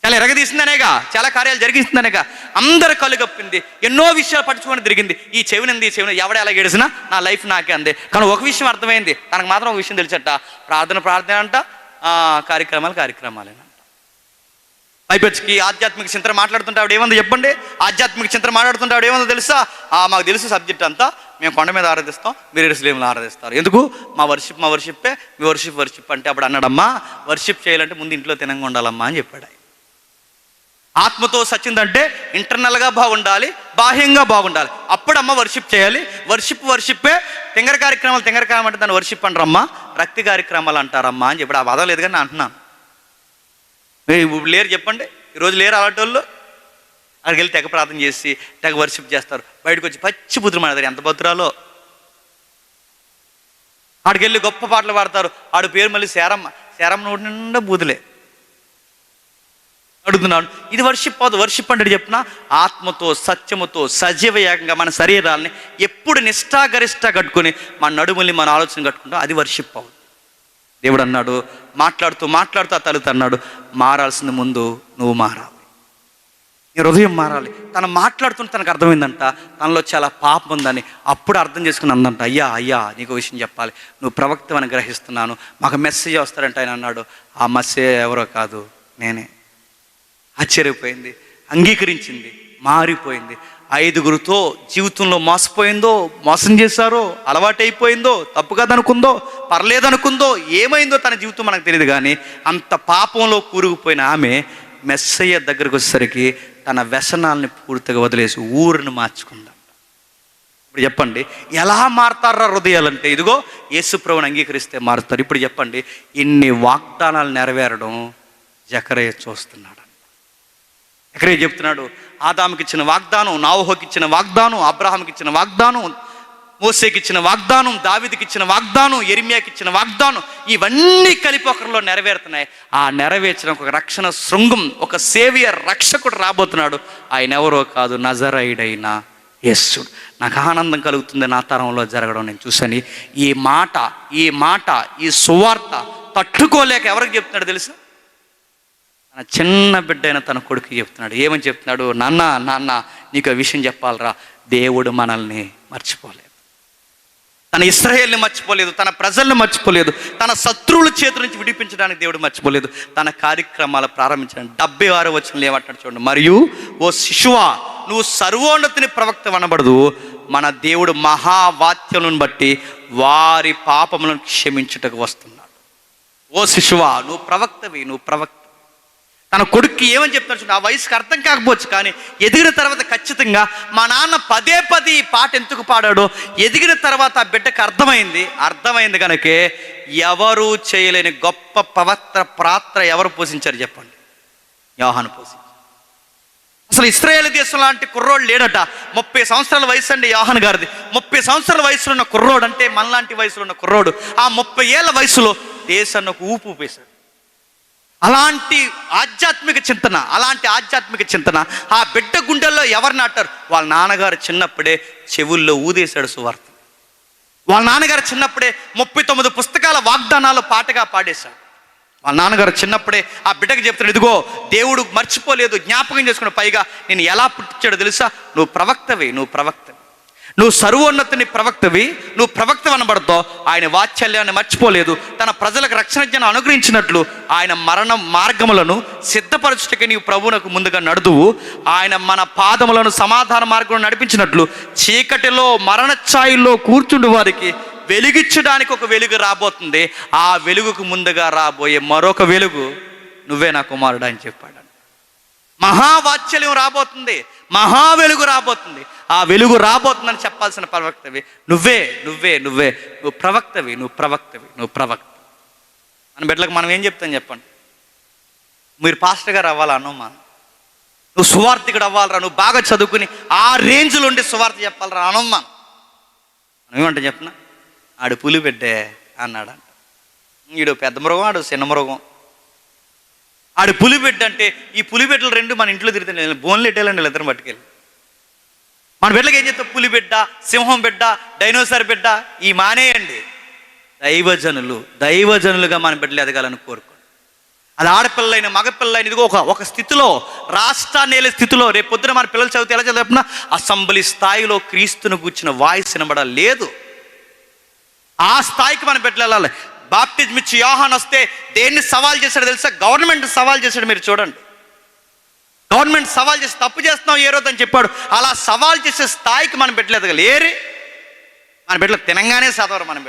చాలా ఎరగదీసిందనేగా, చాలా కార్యాలు జరిగిస్తుందనేగా. అందరు కళ్ళు కప్పింది, ఎన్నో విషయాలు పట్టుకొని తిరిగింది. ఈ చెవినింది ఎవడ ఎలా గడిసినా నా లైఫ్ నాకే అందే. కానీ ఒక విషయం అర్థమైంది, తనకు మాత్రం ఒక విషయం తెలిసట, ప్రార్థన అంట, కార్యక్రమాలేనంట. పైపెచ్చుకి ఆధ్యాత్మిక చింతన మాట్లాడుతుంటే ఆవిడ ఏముందో చెప్పండి? ఆధ్యాత్మిక చింతన మాట్లాడుతుంటే ఆవిడ ఏముందో తెలుసా? మాకు తెలుసు సబ్జెక్ట్ అంతా, మేము కొండ మీద ఆరాధిస్తాం, మీరు ఎరుసలేములో ఆరాధిస్తారు. ఎందుకు? మా వర్షిప్పే, మీ వర్షిప్ అంటే అప్పుడు అన్నాడమ్మా, వర్షిప్ చేయాలంటే ముందు ఇంట్లో తినంగా ఉండాలమ్మా అని చెప్పాడు. ఆత్మతో సచ్చిందంటే ఇంటర్నల్గా బాగుండాలి, బాహ్యంగా బాగుండాలి. అప్పుడు అమ్మ వర్షిప్ చేయాలి. వర్షిప్పే. తెంగర కార్యక్రమాలు అంటే దాన్ని వర్షిప్ అంటారమ్మా, రక్తి కార్యక్రమాలు అంటారమ్మా అని చెప్పాడు. ఆ పదం లేదు కానీ నేను అంటున్నాను. ఇప్పుడు లేరు చెప్పండి, ఈరోజు లేరు అలాంటి వాళ్ళు. అక్కడికి వెళ్ళి తెగ ప్రార్థన చేసి తెగ వర్షిప్ చేస్తారు, బయటకు వచ్చి పచ్చి బుద్ధులు మాట్లాడతారు. ఎంత భద్రాలో ఆడికి వెళ్ళి గొప్ప పాటలు పాడతారు. ఆడు పేరు మళ్ళీ శారమ్మ నోటి నిండా బూదులే. అడుగుతున్నాడు, ఇది వర్షిప్ అవుతుంది. వర్షిప్ అంటే చెప్పిన ఆత్మతో సత్యముతో సజీవయాగంగా మన శరీరాలని ఎప్పుడు నిష్ఠాగరిష్ట కట్టుకుని మన నడుముల్ని మన ఆలోచన కట్టుకుంటాం, అది వర్షిప్ అవుతుంది. దేవుడు అన్నాడు, మాట్లాడుతూ ఆ తల్లితో అన్నాడు, మారాల్సింది ముందు నువ్వు మారాలి, నీ హృదయం మారాలి. తను మాట్లాడుతుంటే తనకు అర్థమైందంట తనలో చాలా పాపం ఉందని. అప్పుడు అర్థం చేసుకుని అందంట, అయ్యా నీకు విషయం చెప్పాలి, నువ్వు ప్రవక్తవని గ్రహిస్తున్నాను, మాకు మెసేజ్ వస్తాడంట. ఆయన అన్నాడు, ఆ మెసేజ్ ఎవరో కాదు నేనే. ఆశ్చర్యపోయింది, అంగీకరించింది, మారిపోయింది. 5గురితో జీవితంలో మోసం చేశారో, అలవాటైపోయిందో, తప్పు కదనుకుందో, పర్లేదనుకుందో, ఏమైందో తన జీవితం మనకు తెలియదు. కానీ అంత పాపంలో కూరుకుపోయిన ఆమె మెస్సయ్య దగ్గరకు వచ్చేసరికి తన వ్యసనాలని పూర్తిగా వదిలేసి ఊరిని మార్చుకుందాం. ఇప్పుడు చెప్పండి, ఎలా మారుతారా హృదయాలంటే? ఇదిగో యేసుప్రభుని అంగీకరిస్తే మారుతారు. ఇప్పుడు చెప్పండి, ఇన్ని వాగ్దానాలు నెరవేరడం జకరయ్య చూస్తున్నాడు. జకరయ్య చెప్తున్నాడు, ఆదాముకి ఇచ్చిన వాగ్దానం, నావోహుకి ఇచ్చిన వాగ్దానం, అబ్రహాంకి ఇచ్చిన వాగ్దానం, మోసేకి ఇచ్చిన వాగ్దానం, దావీదుకి ఇచ్చిన వాగ్దానం, యెరెమీయాకి ఇచ్చిన వాగ్దానం, ఇవన్నీ కలిపి ఒకరిలో నెరవేరుతున్నాయి. ఆ నెరవేర్చిన ఒక రక్షణ శృంగం, ఒక సేవియర్, రక్షకుడు రాబోతున్నాడు. ఆయన ఎవరో కాదు, నజరేయుడైన యేసు. నాకు ఆనందం కలుగుతుంది నా తరంలో జరగడం నేను చూసాను. ఈ మాట ఈ సువార్త తట్టుకోలేక ఎవరికి చెప్తున్నాడు తెలుసా? తన చిన్న బిడ్డ అయిన తన కొడుకు చెప్తున్నాడు. ఏమని చెప్తున్నాడు? నాన్న నీకు ఆ విషయం చెప్పాలరా, దేవుడు మనల్ని మర్చిపోలేదు, తన ఇశ్రాయేలుని మర్చిపోలేదు, తన ప్రజల్ని మర్చిపోలేదు, తన శత్రువుల చేతి నుంచి విడిపించడానికి దేవుడు మర్చిపోలేదు. తన కార్యక్రమాలు ప్రారంభించడానికి 76వ వచనంలో ఏమంటాడు చూడండి, మరియు ఓ శిశువా నువ్వు సర్వోన్నతిని ప్రవక్త అనబడదు, మన దేవుడు మహావాక్యములను బట్టి వారి పాపములను క్షమించుటకు వస్తున్నాడు. ఓ శిశువా నువ్వు ప్రవక్త. తన కొడుక్కి ఏమని చెప్తాడు చూడండి. ఆ వయసుకి అర్థం కాకపోవచ్చు, కానీ ఎదిగిన తర్వాత ఖచ్చితంగా మా నాన్న పదే ఈ పాట ఎందుకు పాడాడో ఎదిగిన తర్వాత ఆ బిడ్డకు అర్థమైంది కనుకే ఎవరు చేయలేని గొప్ప పవిత్ర పాత్ర ఎవరు పోషించారు చెప్పండి? యోహాను పోషించారు. అసలు ఇశ్రాయేలు దేశం లాంటి కుర్రోడు లేడట. 30 సంవత్సరాల వయసు అండి యోహాను గారిది. 30 సంవత్సరాల వయసులో ఉన్న కుర్రోడు అంటే మనలాంటి వయసులో ఉన్న కుర్రోడు ఆ 30 ఏళ్ళ వయసులో దేశాన్ని ఒక ఊపేశాడు. అలాంటి ఆధ్యాత్మిక చింతన ఆ బిడ్డ గుండెల్లో ఎవరు నాటారు? వాళ్ళ నాన్నగారు చిన్నప్పుడే చెవుల్లో ఊదేశాడు సువార్త. వాళ్ళ నాన్నగారు చిన్నప్పుడే 39 పుస్తకాల వాగ్దానాలు పాటగా పాడేశాడు. వాళ్ళ నాన్నగారు చిన్నప్పుడే ఆ బిడ్డకు చెప్తున్నాడు, ఇదిగో దేవుడు మర్చిపోలేదు, జ్ఞాపకం చేసుకున్న. పైగా నేను ఎలా పుట్టించాడో తెలుసా? నువ్వు ప్రవక్తవి, నువ్వు సర్వోన్నతిని ప్రవక్తవి, నువ్వు ప్రవక్త అనబడతావు. ఆయన వాత్సల్యాన్ని మర్చిపోలేదు. తన ప్రజలకు రక్షణ జ్ఞానం అనుగ్రహించినట్లు ఆయన మరణ మార్గములను సిద్ధపరచుటకి నీవు ప్రభువునకు ముందుగా నడుదువు. ఆయన మన పాదములను సమాధాన మార్గంలో నడిపించినట్లు చీకటిలో మరణ ఛాయల్లో కూర్చుండు వారికి వెలిగించడానికి ఒక వెలుగు రాబోతుంది. ఆ వెలుగుకు ముందుగా రాబోయే మరొక వెలుగు నువ్వే నా కుమారుడు అని చెప్పాడు. మహావాత్సల్యం రాబోతుంది, మహా వెలుగు రాబోతుంది. ఆ వెలుగు రాబోతుందని చెప్పాల్సిన ప్రవక్తవి నువ్వే, నువ్వే, నువ్వే, నువ్వు ప్రవక్తవి, నువ్వు ప్రవక్తవి, నువ్వు ప్రవక్త. మన బిడ్డలకు మనం ఏం చెప్తాం చెప్పండి? మీరు పాస్టర్ గారు అవ్వాలా అన్నమ్మా, నువ్వు సువార్థికుడు అవ్వాలరా, నువ్వు బాగా చదువుకుని ఆ రేంజ్లో ఉండి సువార్త చెప్పాలరా అనమ్మా. మనం ఏమంటే చెప్పిన ఆడు పులి బిడ్డే అన్నాడంట. ఈడు పెద్ద మృగం, ఆడు చిన్న మృగం. ఆడు పులి బిడ్డ అంటే ఈ పులి బిడ్డలు రెండు మన ఇంట్లో తిరుగుతాయి, బోన్లు ఎట్టేయాలండి వీళ్ళిద్దరం పట్టుకెళ్ళి. మన బిడ్డలకి ఏం చెప్తాం? పులి బిడ్డ, సింహం బిడ్డ, డైనోసార్ బిడ్డ ఈ మానేయండి. దైవజనులుగా మన బిడ్డలు ఎదగాలని కోరుకోండి. అది ఆడపిల్లైన మగపిల్లైన ఇదిగో ఒక స్థితిలో, రాష్ట్రాన్ని వెళ్ళే స్థితిలో. రేపు పొద్దున మన పిల్లలు చదివితే ఎలా చదివినా అసెంబ్లీ స్థాయిలో క్రీస్తును కూర్చున్న వాయిస్ వినబడలేదు. ఆ స్థాయికి మన బిడ్డలు వెళ్ళాలి. బాప్టిజం ఇచ్చి యోహాన్ వస్తే దేన్ని సవాల్ చేశాడు తెలుసా? గవర్నమెంట్ సవాల్ చేశాడు. మీరు చూడండి, గవర్నమెంట్ సవాల్ చేసి తప్పు చేస్తున్నావు ఏ రోజు అని చెప్పాడు. అలా సవాల్ చేసే స్థాయికి మన బిడ్డలు ఎదగాలి. మన బిడ్డలు తినంగానే చదవరు. మన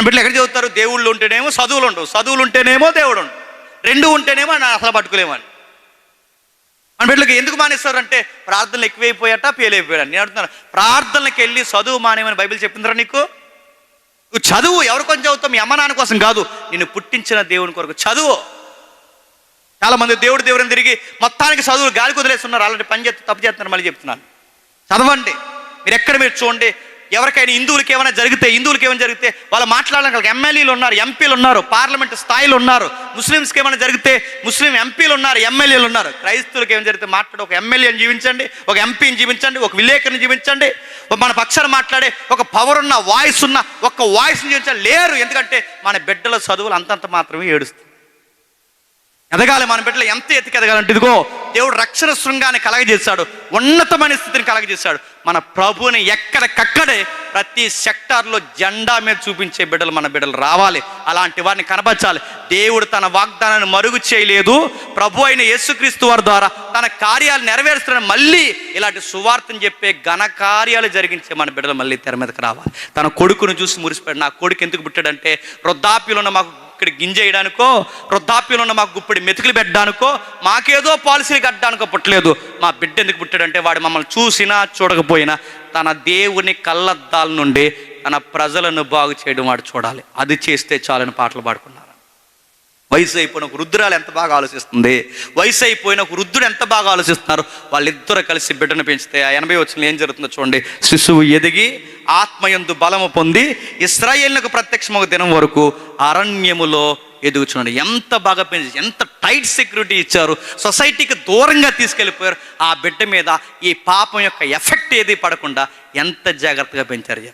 బిడ్డలు ఎక్కడ చదువుతారు? దేవుళ్ళు ఉంటేనేమో చదువులు ఉండవు, చదువులు ఉంటేనేమో దేవుడు ఉండవు, రెండు ఉంటేనేమో అసలు పట్టుకోలేమని. మన బిడ్డలకి ఎందుకు మానేస్తారు అంటే ప్రార్థనలు ఎక్కువైపోయాట, ఫెయిల్ అయిపోయాడు. నేను అడుగుతున్నాను, ప్రార్థనలకు వెళ్ళి చదువు మానేమని బైబిల్ చెప్పిందిరా నీకు? నువ్వు చదువు. ఎవరి కొంచెం చదువుతావు? మీ అమ్మ నాన్న కోసం కాదు, నిన్ను పుట్టించిన దేవుని కొరకు చదువు. చాలామంది దేవుడిని తిరిగి మొత్తానికి చదువు గాలి కుదిలేస్తున్నారు. అలాంటి పని చేస్తే తప్పు చేస్తున్నారు. మళ్ళీ చెప్తున్నాను, చదవండి. మీరు చూడండి, ఎవరికైనా హిందువులకి ఏమైనా జరిగితే వాళ్ళు మాట్లాడడానికి ఎమ్మెల్యేలు ఉన్నారు, ఎంపీలు ఉన్నారు, పార్లమెంట్ స్థాయిలో ఉన్నారు. ముస్లిమ్స్కి ఏమైనా జరిగితే ముస్లిం ఎంపీలు ఉన్నారు, ఎమ్మెల్యేలు ఉన్నారు. క్రైస్తవులకి ఏమైనా జరిగితే మాట్లాడే ఒక ఎమ్మెల్యేని జీవించండి, ఒక ఎంపీని జీవించండి, ఒక విలేకరిని జీవించండి, మన పక్షాన మాట్లాడే ఒక పవర్ ఉన్న వాయిస్ ఉన్న ఒక్క వాయిస్ని జీవించాలి. లేరు. ఎందుకంటే మన బిడ్డల చదువులు అంతంత మాత్రమే ఏడుస్తుంది. ఎదగాలి. మన బిడ్డలు ఎంత ఎత్తుకు ఎదగాలంటే ఇదిగో దేవుడు రక్షణ శృంగాన్ని కలగజేశాడు, ఉన్నతమైన స్థితిని కలగజేశాడు. మన ప్రభువుని ఎక్కడికక్కడే ప్రతి సెక్టార్లో జెండా మీద చూపించే బిడ్డలు మన బిడ్డలు రావాలి. అలాంటి వారిని కనపరచాలి. దేవుడు తన వాగ్దానాన్ని మరుగు చేయలేదు. ప్రభు అయిన యేసుక్రీస్తు వారి ద్వారా తన కార్యాలు నెరవేరుస్తున్న మళ్ళీ ఇలాంటి సువార్తను చెప్పే ఘనకార్యాలు జరిగించే మన బిడ్డలు మళ్ళీ తెర మీదకి రావాలి. తన కొడుకును చూసి మురిసిపోయాడు. నా కొడుకు ఎందుకు పుట్టాడంటే వృద్ధాప్యంలో ఉన్న మాకు ఇక్కడ గింజ వేయడానికో, వృద్ధాప్యంలో ఉన్న మాకు గుప్పిడి మెతుకులు పెట్టడానికో, మాకేదో పాలసీలు కట్టడానికో పుట్టలేదు. మా బిడ్డ ఎందుకు పుట్టాడంటే వాడు మమ్మల్ని చూసినా చూడకపోయినా తన దేవుని కళ్ళద్దాల నుండి తన ప్రజలను బాగు చేయడం వాడు చూడాలి. అది చేస్తే చాలని పాటలు పాడుకున్నారు. వయసు అయిపోయిన ఒక వృద్ధురాలు ఎంత బాగా ఆలోచిస్తుంది, వయసు అయిపోయిన ఒక వృద్ధుడు ఎంత బాగా ఆలోచిస్తున్నారు. వాళ్ళిద్దరు కలిసి బిడ్డను పెంచితే ఆ 80 వచనంలో ఏం జరుగుతుందో చూడండి. శిశువు ఎదిగి ఆత్మయందు బలము పొంది ఇశ్రాయేలునకు ప్రత్యక్షమగు దినం వరకు అరణ్యములో ఎదుగుచున్నాడు. ఎంత బాగా పెంచి, ఎంత టైట్ సెక్యూరిటీ ఇచ్చారు. సొసైటీకి దూరంగా తీసుకెళ్ళిపోయారు. ఆ బిడ్డ మీద ఈ పాపం యొక్క ఎఫెక్ట్ ఏది పడకుండా ఎంత జాగ్రత్తగా పెంచారు.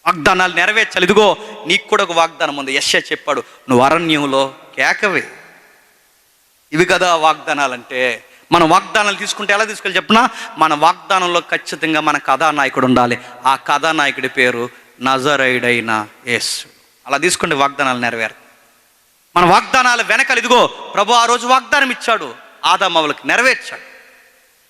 వాగ్దానాలు నెరవేర్చాలి. ఇదిగో నీకు కూడా ఒక వాగ్దానం ఉంది. యెషయా చెప్పాడు, నువ్వు అరణ్యంలో కేకవే. ఇవి కదా వాగ్దానాలు అంటే. మన వాగ్దానాలు తీసుకుంటే ఎలా తీసుకెళ్ళి చెప్పినా, మన వాగ్దానంలో ఖచ్చితంగా మన కథానాయకుడు ఉండాలి. ఆ కథానాయకుడి పేరు నజరేయుడైన యేసు. అలా తీసుకుంటే వాగ్దానాలు నెరవేరు. మన వాగ్దానాలు వెనకాల ఇదిగో ప్రభు ఆ రోజు వాగ్దానం ఇచ్చాడు, ఆదాము అవ్వలకు నెరవేర్చాడు.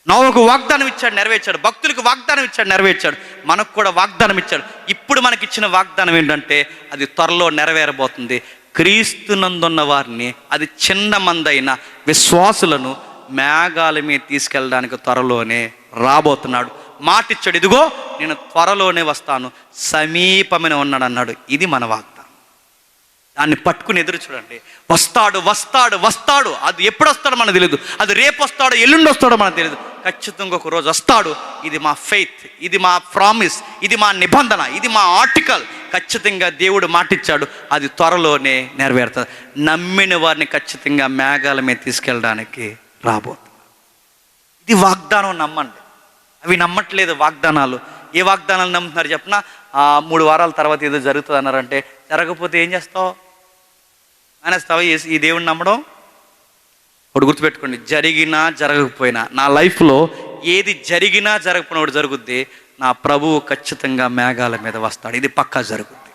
నోవకు వాగ్దానం ఇచ్చాడు, నెరవేర్చాడు. భక్తులకు వాగ్దానం ఇచ్చాడు, నెరవేర్చాడు. మనకు కూడా వాగ్దానం ఇచ్చాడు. ఇప్పుడు మనకి ఇచ్చిన వాగ్దానం ఏంటంటే అది త్వరలో నెరవేరబోతుంది. క్రీస్తునందున్న వారిని, అది చిన్న మందైన విశ్వాసులను మేఘాల మీద తీసుకెళ్ళడానికి త్వరలోనే రాబోతున్నాడు. మాటిచ్చాడు, ఇదిగో నేను త్వరలోనే వస్తాను, సమీపమైన ఉన్నాడు అన్నాడు. ఇది మన వాగ్దానం. దాన్ని పట్టుకుని ఎదురు చూడండి. వస్తాడు వస్తాడు వస్తాడు. అది ఎప్పుడు వస్తాడో మనకు తెలియదు. అది రేపు వస్తాడో ఎల్లుండి వస్తాడో మనకు తెలియదు. ఖచ్చితంగా ఒక రోజు వస్తాడు. ఇది మా ఫెయిత్, ఇది మా ప్రామిస్, ఇది మా నిబంధన, ఇది మా ఆర్టికల్. ఖచ్చితంగా దేవుడు మాటిచ్చాడు, అది త్వరలోనే నెరవేరుతుంది. నమ్మిన వారిని ఖచ్చితంగా మేఘాల మీద తీసుకెళ్ళడానికి రాబోతుంది. ఇది వాగ్దానం. నమ్మండి. అవి నమ్మట్లేదు వాగ్దానాలు. ఏ వాగ్దానాలు నమ్ముతున్నారు చెప్పినా, 3 వారాల తర్వాత ఏదో జరుగుతుంది అన్నారంటే జరగకపోతే ఏం చేస్తావు? అనేస్తావా ఈ దేవుడిని నమ్మడం? ఒకటి గుర్తుపెట్టుకోండి, జరిగినా జరగకపోయినా నా లైఫ్లో ఏది జరిగినా జరగకపోయినా ఒకటి జరుగుద్ది. నా ప్రభువు ఖచ్చితంగా మేఘాల మీద వస్తాడు. ఇది పక్కా జరుగుద్ది,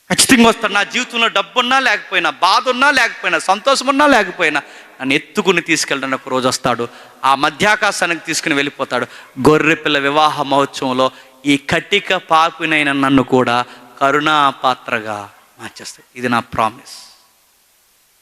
ఖచ్చితంగా వస్తాడు. నా జీవితంలో డబ్బున్నా లేకపోయినా, బాధ ఉన్నా లేకపోయినా, సంతోషం ఉన్నా లేకపోయినా నన్ను ఎత్తుకుని తీసుకెళ్ళడానికి ఒక రోజు వస్తాడు. ఆ మధ్యాకాశానికి తీసుకుని వెళ్ళిపోతాడు. గొర్రెపిల్ల వివాహ మహోత్సవంలో ఈ కటిక పాపినైన నన్ను కూడా కరుణాపాత్రగా మార్చేస్తాడు. ఇది నా ప్రామిస్.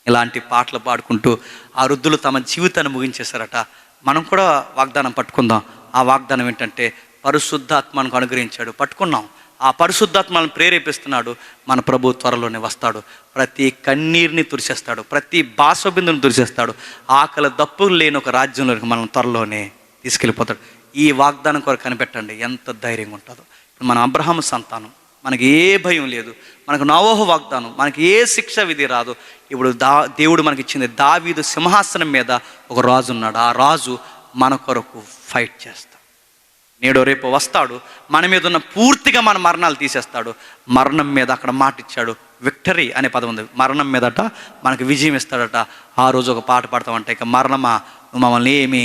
ఇలాంటి పాటలు పాడుకుంటూ ఆ వృద్ధులు తమ జీవితాన్ని ముగించేశారట. మనం కూడా వాగ్దానం పట్టుకుందాం. ఆ వాగ్దానం ఏంటంటే పరిశుద్ధాత్మ మనకు అనుగ్రహించాడు, పట్టుకున్నాం. ఆ పరిశుద్ధాత్మను ప్రేరేపిస్తున్నాడు. మన ప్రభు త్వరలోనే వస్తాడు. ప్రతి కన్నీరుని తుడిచేస్తాడు, ప్రతి బాసబిందుని తుడిచేస్తాడు. ఆకలి దప్పులు లేని ఒక రాజ్యంలోకి మనం త్వరలోనే తీసుకెళ్ళిపోతాడు. ఈ వాగ్దానం కొరకు కనిపెట్టండి, ఎంత ధైర్యంగా ఉంటుందో. ఇప్పుడు మన అబ్రహాము సంతానం, మనకి ఏ భయం లేదు. మనకు నోవహు వాగ్దానం, మనకి ఏ శిక్ష విధి రాదు. ఇప్పుడు దేవుడు మనకి ఇచ్చింది, దావీదు సింహాసనం మీద ఒక రాజు ఉన్నాడు. ఆ రాజు మన కొరకు ఫైట్ చేస్తాడు. నేడో రేపు వస్తాడు, మన మీద ఉన్న పూర్తిగా మన మరణాలు తీసేస్తాడు. మరణం మీద అక్కడ మాట ఇచ్చాడు, విక్టరీ అనే పదం ఉంది. మరణం మీదట మనకు విజయం ఇస్తాడట. ఆ రోజు ఒక పాట పాడతామంటే, ఇక మరణమా నువ్వు మమ్మల్ని ఏమీ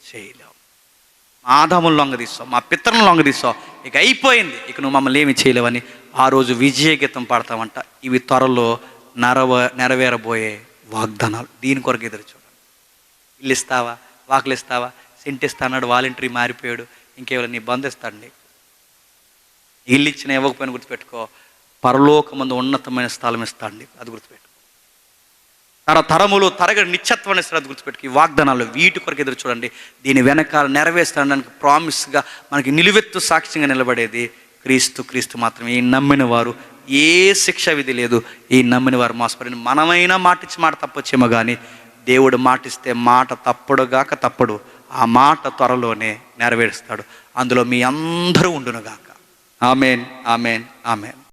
చేయలేవు, మా ఆదాములు లొంగ తీస్తావు, మా పితరులను లొంగ తీస్తావు, ఇక అయిపోయింది, ఇక నువ్వు మమ్మల్ని ఏమి చేయలేవని ఆ రోజు విజయ గీతం పాడతామంట. ఇవి త్వరలో నెరవేరబోయే వాగ్దానాలు. దీని కొరకు ఎదురు చూడండి. ఇల్లు ఇస్తావా, వాకులు ఇస్తావా, సెంట్ ఇస్తా అన్నాడు, వాలంటరీ మారిపోయాడు, ఇంకేమైనా నీ బంధు ఇస్తాడు. నీకు ఇల్లు ఇచ్చిన ఇవ్వకపోయినా గుర్తుపెట్టుకో, పరలోకమందు ఉన్నతమైన స్థలం ఇస్తాడు నీకు, అది గుర్తుపెట్టుకో. తరములు తరగని నిత్యత్వాన్ని ఇస్తాడు, అది గుర్తుపెట్టుకో. ఈ వాగ్దానాలు వీటి కొరకు ఎదురు చూడండి. దీని వెనకాల నెరవేర్చడానికి ప్రామిస్గా మనకి నిలువెత్తు సాక్ష్యంగా నిలబడేది క్రీస్తు మాత్రమే. ఈ నమ్మిన వారు ఏ శిక్ష విధి లేదు. ఈ నమ్మిన వారు మోసపడిన మనమైనా మాటిచ్చి మాట తప్పొచ్చేమో కానీ దేవుడు మాటిస్తే మాట తప్పడుగాక తప్పడు. ఆ మాట త్వరలోనే నెరవేరుస్తాడు. అందులో మీ అందరూ ఉండునుగాక. Amen, amen, amen.